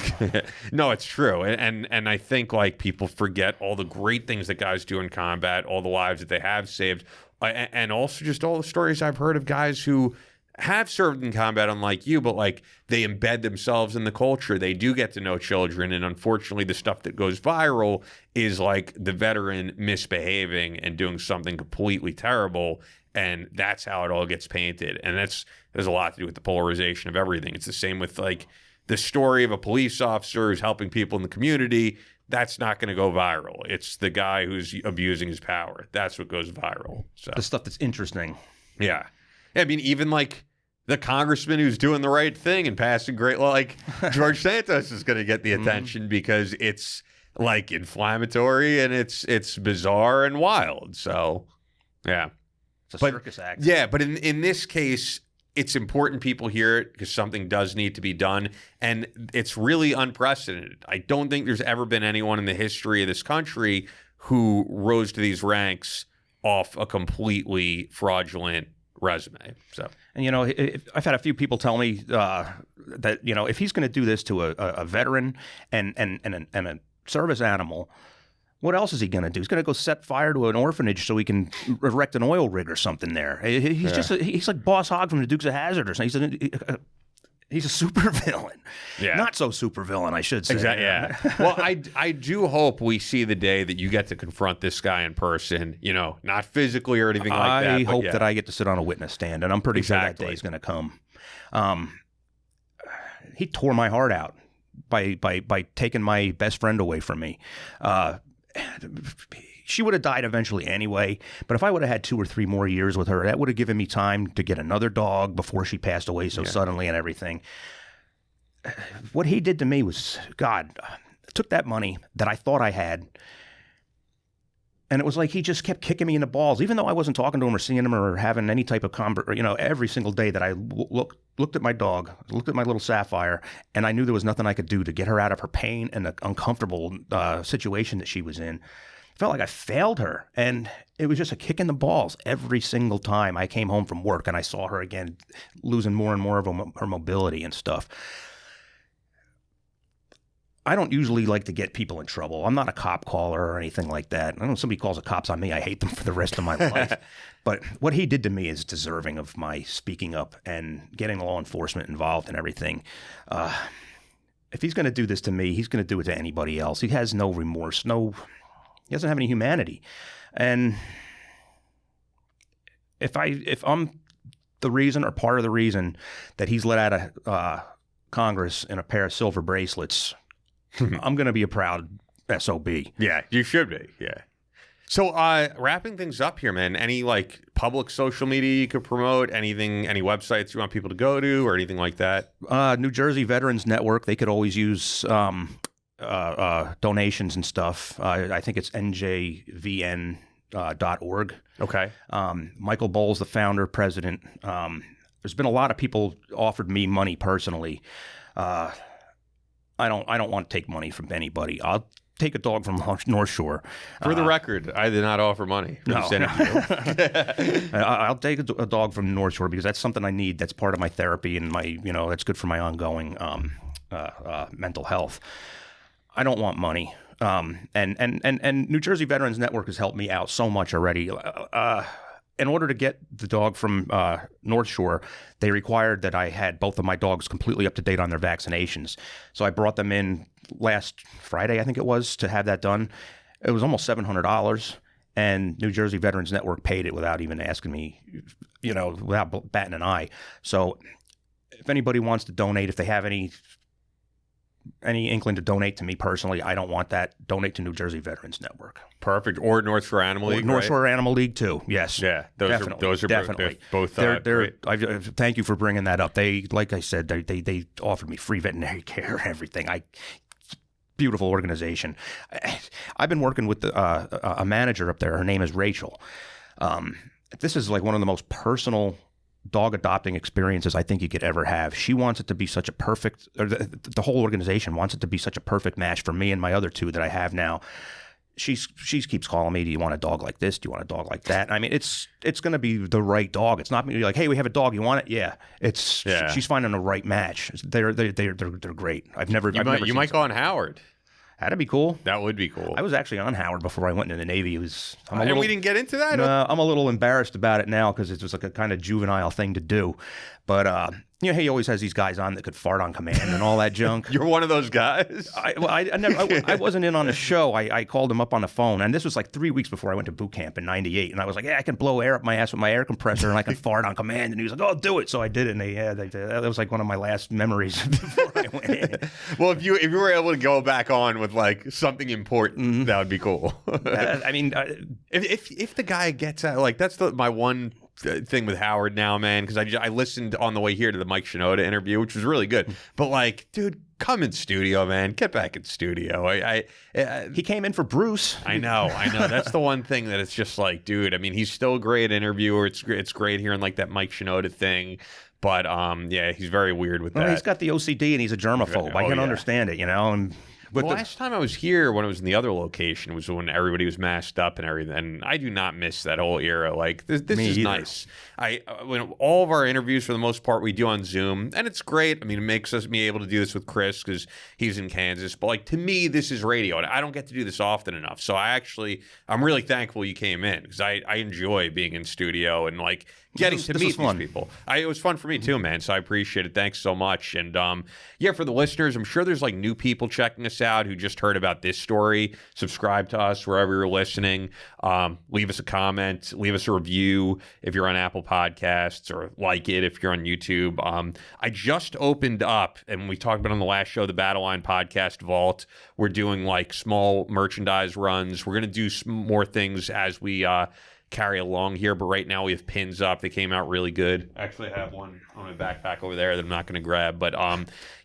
No, it's true. And I think like people forget all the great things that guys do in combat, all the lives that they have saved, and also just all the stories I've heard of guys who have served in combat, unlike you, but like they embed themselves in the culture. They do get to know children, and unfortunately the stuff that goes viral is like the veteran misbehaving and doing something completely terrible, and that's how it all gets painted. And there's a lot to do with the polarization of everything. It's the same with like the story of a police officer who's helping people in the community. That's not going to go viral. It's the guy who's abusing his power. That's what goes viral. So the stuff that's interesting. Yeah. I mean, even like the congressman who's doing the right thing and passing great law, like George Santos is going to get the attention because it's like inflammatory and it's bizarre and wild. So, yeah. It's a circus act. Yeah, but in this case, it's important people hear it because something does need to be done, and it's really unprecedented. I don't think there's ever been anyone in the history of this country who rose to these ranks off a completely fraudulent resume. So, and you know, I've had a few people tell me that, you know, if he's going to do this to a veteran and a service animal, what else is he going to do? He's going to go set fire to an orphanage so he can erect an oil rig or something there. He's like Boss Hogg from the Dukes of Hazzard or something. He's a super villain. Yeah. Not so super villain, I should say. Exactly. Yeah. Well, I do hope we see the day that you get to confront this guy in person, you know, not physically or anything like that. I hope that I get to sit on a witness stand, and I'm pretty sure that day is going to come. He tore my heart out by taking my best friend away from me. She would have died eventually anyway, but if I would have had 2 or 3 more years with her, that would have given me time to get another dog before she passed away so suddenly and everything. What he did to me was, God, took that money that I thought I had, and it was like he just kept kicking me in the balls, even though I wasn't talking to him or seeing him or having any type of you know, every single day that I looked at my dog, looked at my little Sapphire, and I knew there was nothing I could do to get her out of her pain and the uncomfortable situation that she was in. I felt like I failed her, and it was just a kick in the balls every single time I came home from work and I saw her again, losing more and more of her mobility and stuff. I don't usually like to get people in trouble. I'm not a cop caller or anything like that. I know somebody calls the cops on me, I hate them for the rest of my life. But what he did to me is deserving of my speaking up and getting law enforcement involved and everything. If he's going to do this to me, he's going to do it to anybody else. He has no remorse, he doesn't have any humanity. And if I'm the reason or part of the reason that he's let out of Congress in a pair of silver bracelets, I'm going to be a proud SOB. Yeah, you should be. Yeah. So wrapping things up here, man, any like public social media you could promote, anything, any websites you want people to go to or anything like that? New Jersey Veterans Network, they could always use donations and stuff. I think it's njvn.org expansive.org. Okay. Michael Bowles, the founder, president. There's been a lot of people offered me money personally. I don't want to take money from anybody. I'll take a dog from North Shore. For the record, I did not offer money for this interview. I'll take a dog from North Shore because that's something I need. That's part of my therapy and that's good for my ongoing mental health. I don't want money. And New Jersey Veterans Network has helped me out so much already. In order to get the dog from North Shore, they required that I had both of my dogs completely up to date on their vaccinations. So I brought them in last Friday, I think it was, to have that done. It was almost $700, and New Jersey Veterans Network paid it without even asking me, without batting an eye. So if anybody wants to donate, if they have any inkling to donate to me personally, I don't want that. Donate to New Jersey Veterans Network. Perfect. Or North Shore Animal League. North Shore Animal League too. Yes. Yeah. Those are definitely both. Thank you for bringing that up. They, like I said, they offered me free veterinary care, everything. Beautiful organization. I've been working with a manager up there. Her name is Rachel. This is like one of the most personal dog adopting experiences I think you could ever have. She wants it to be such a perfect, or the whole organization wants it to be such a perfect match for me and my other two that I have now. She keeps calling me, do you want a dog like this? Do you want a dog like that? I mean, it's going to be the right dog. It's not me like, hey, we have a dog. You want it? Yeah. She's finding the right match. They're great. You might go on Howard. That'd be cool. That would be cool. I was actually on Howard before I went into the Navy. We didn't get into that? No, I'm a little embarrassed about it now because it was like a kind of juvenile thing to do. But, he always has these guys on that could fart on command and all that junk. You're one of those guys? I wasn't in on the show. I called him up on the phone, and this was like 3 weeks before I went to boot camp in '98. And I was like, yeah, I can blow air up my ass with my air compressor, and I can fart on command. And he was like, oh, do it. So I did it, and that was like one of my last memories before I went in. Well, if you were able to go back on with like something important, that would be cool. If the guy gets out, like that's my one thing with Howard now, man, because I listened on the way here to the Mike Shinoda interview, which was really good. But like, dude, come in studio, man. Get back in studio. He came in for Bruce. I know. That's the one thing that it's just like, dude. I mean, he's still a great interviewer. It's great hearing like that Mike Shinoda thing. But he's very weird with that. He's got the OCD and he's a germaphobe. I can understand it, and. But the last time I was here, when I was in the other location, was when everybody was masked up and everything. And I do not miss that whole era. Like this is nice. When all of our interviews, for the most part, we do on Zoom, and it's great. I mean, it makes me able to do this with Chris because he's in Kansas. But like to me, this is radio, and I don't get to do this often enough. So I'm really thankful you came in because I enjoy being in studio and like getting to meet these people. It was fun for me too, man. So I appreciate it. Thanks so much. And for the listeners, I'm sure there's like new people checking us out who just heard about this story. Subscribe to us wherever you're listening. Leave us a comment. Leave us a review if you're on Apple Podcasts, or like it if you're on YouTube. I just opened up, and we talked about on the last show, the Battleline podcast vault. We're doing like small merchandise runs. We're going to do some more things as we carry along here, but right now we have pins up. They came out really good. Actually, I have one on my backpack over there that I'm not going to grab, but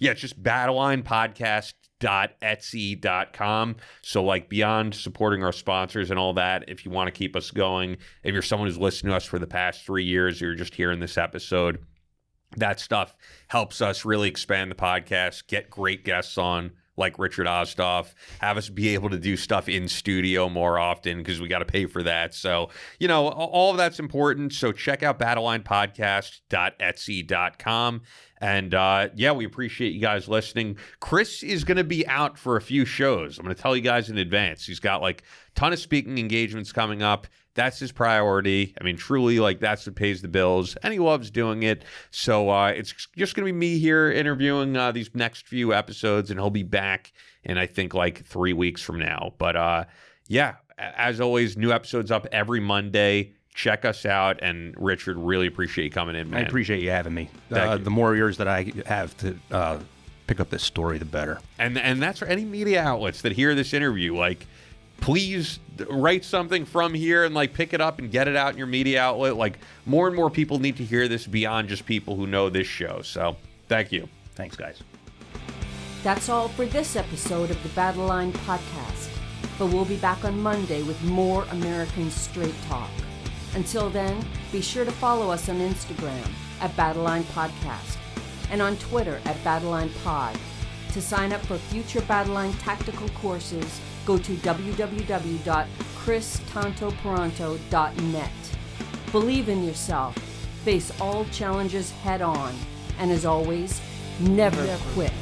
it's just battlelinepodcast.etsy.com. So like beyond supporting our sponsors and all that, if you want to keep us going, if you're someone who's listened to us for the past 3 years, or you're just hearing this episode, that stuff helps us really expand the podcast, get great guests on, like Richard Osthoff, have us be able to do stuff in studio more often because we got to pay for that. So, all of that's important. So check out battlelinepodcast.etsy.com. And we appreciate you guys listening. Chris is going to be out for a few shows. I'm going to tell you guys in advance. He's got like a ton of speaking engagements coming up. That's his priority. I mean, truly, like that's what pays the bills, and he loves doing it. So it's just going to be me here interviewing these next few episodes, and he'll be back in, I think, like 3 weeks from now. But as always, new episodes up every Monday. Check us out, and Richard, really appreciate you coming in, man. I appreciate you having me. The more years that I have to pick up this story, the better. And that's for any media outlets that hear this interview, like, please write something from here and like pick it up and get it out in your media outlet. Like more and more people need to hear this beyond just people who know this show. So thank you. Thanks, guys. That's all for this episode of the Battleline podcast. but we'll be back on Monday with more American Straight Talk. Until then, be sure to follow us on Instagram at Battleline Podcast and on Twitter at Battleline Pod. To sign up for future Battleline tactical courses, go to www.christantoparanto.net. Believe in yourself, face all challenges head on, and as always, never quit.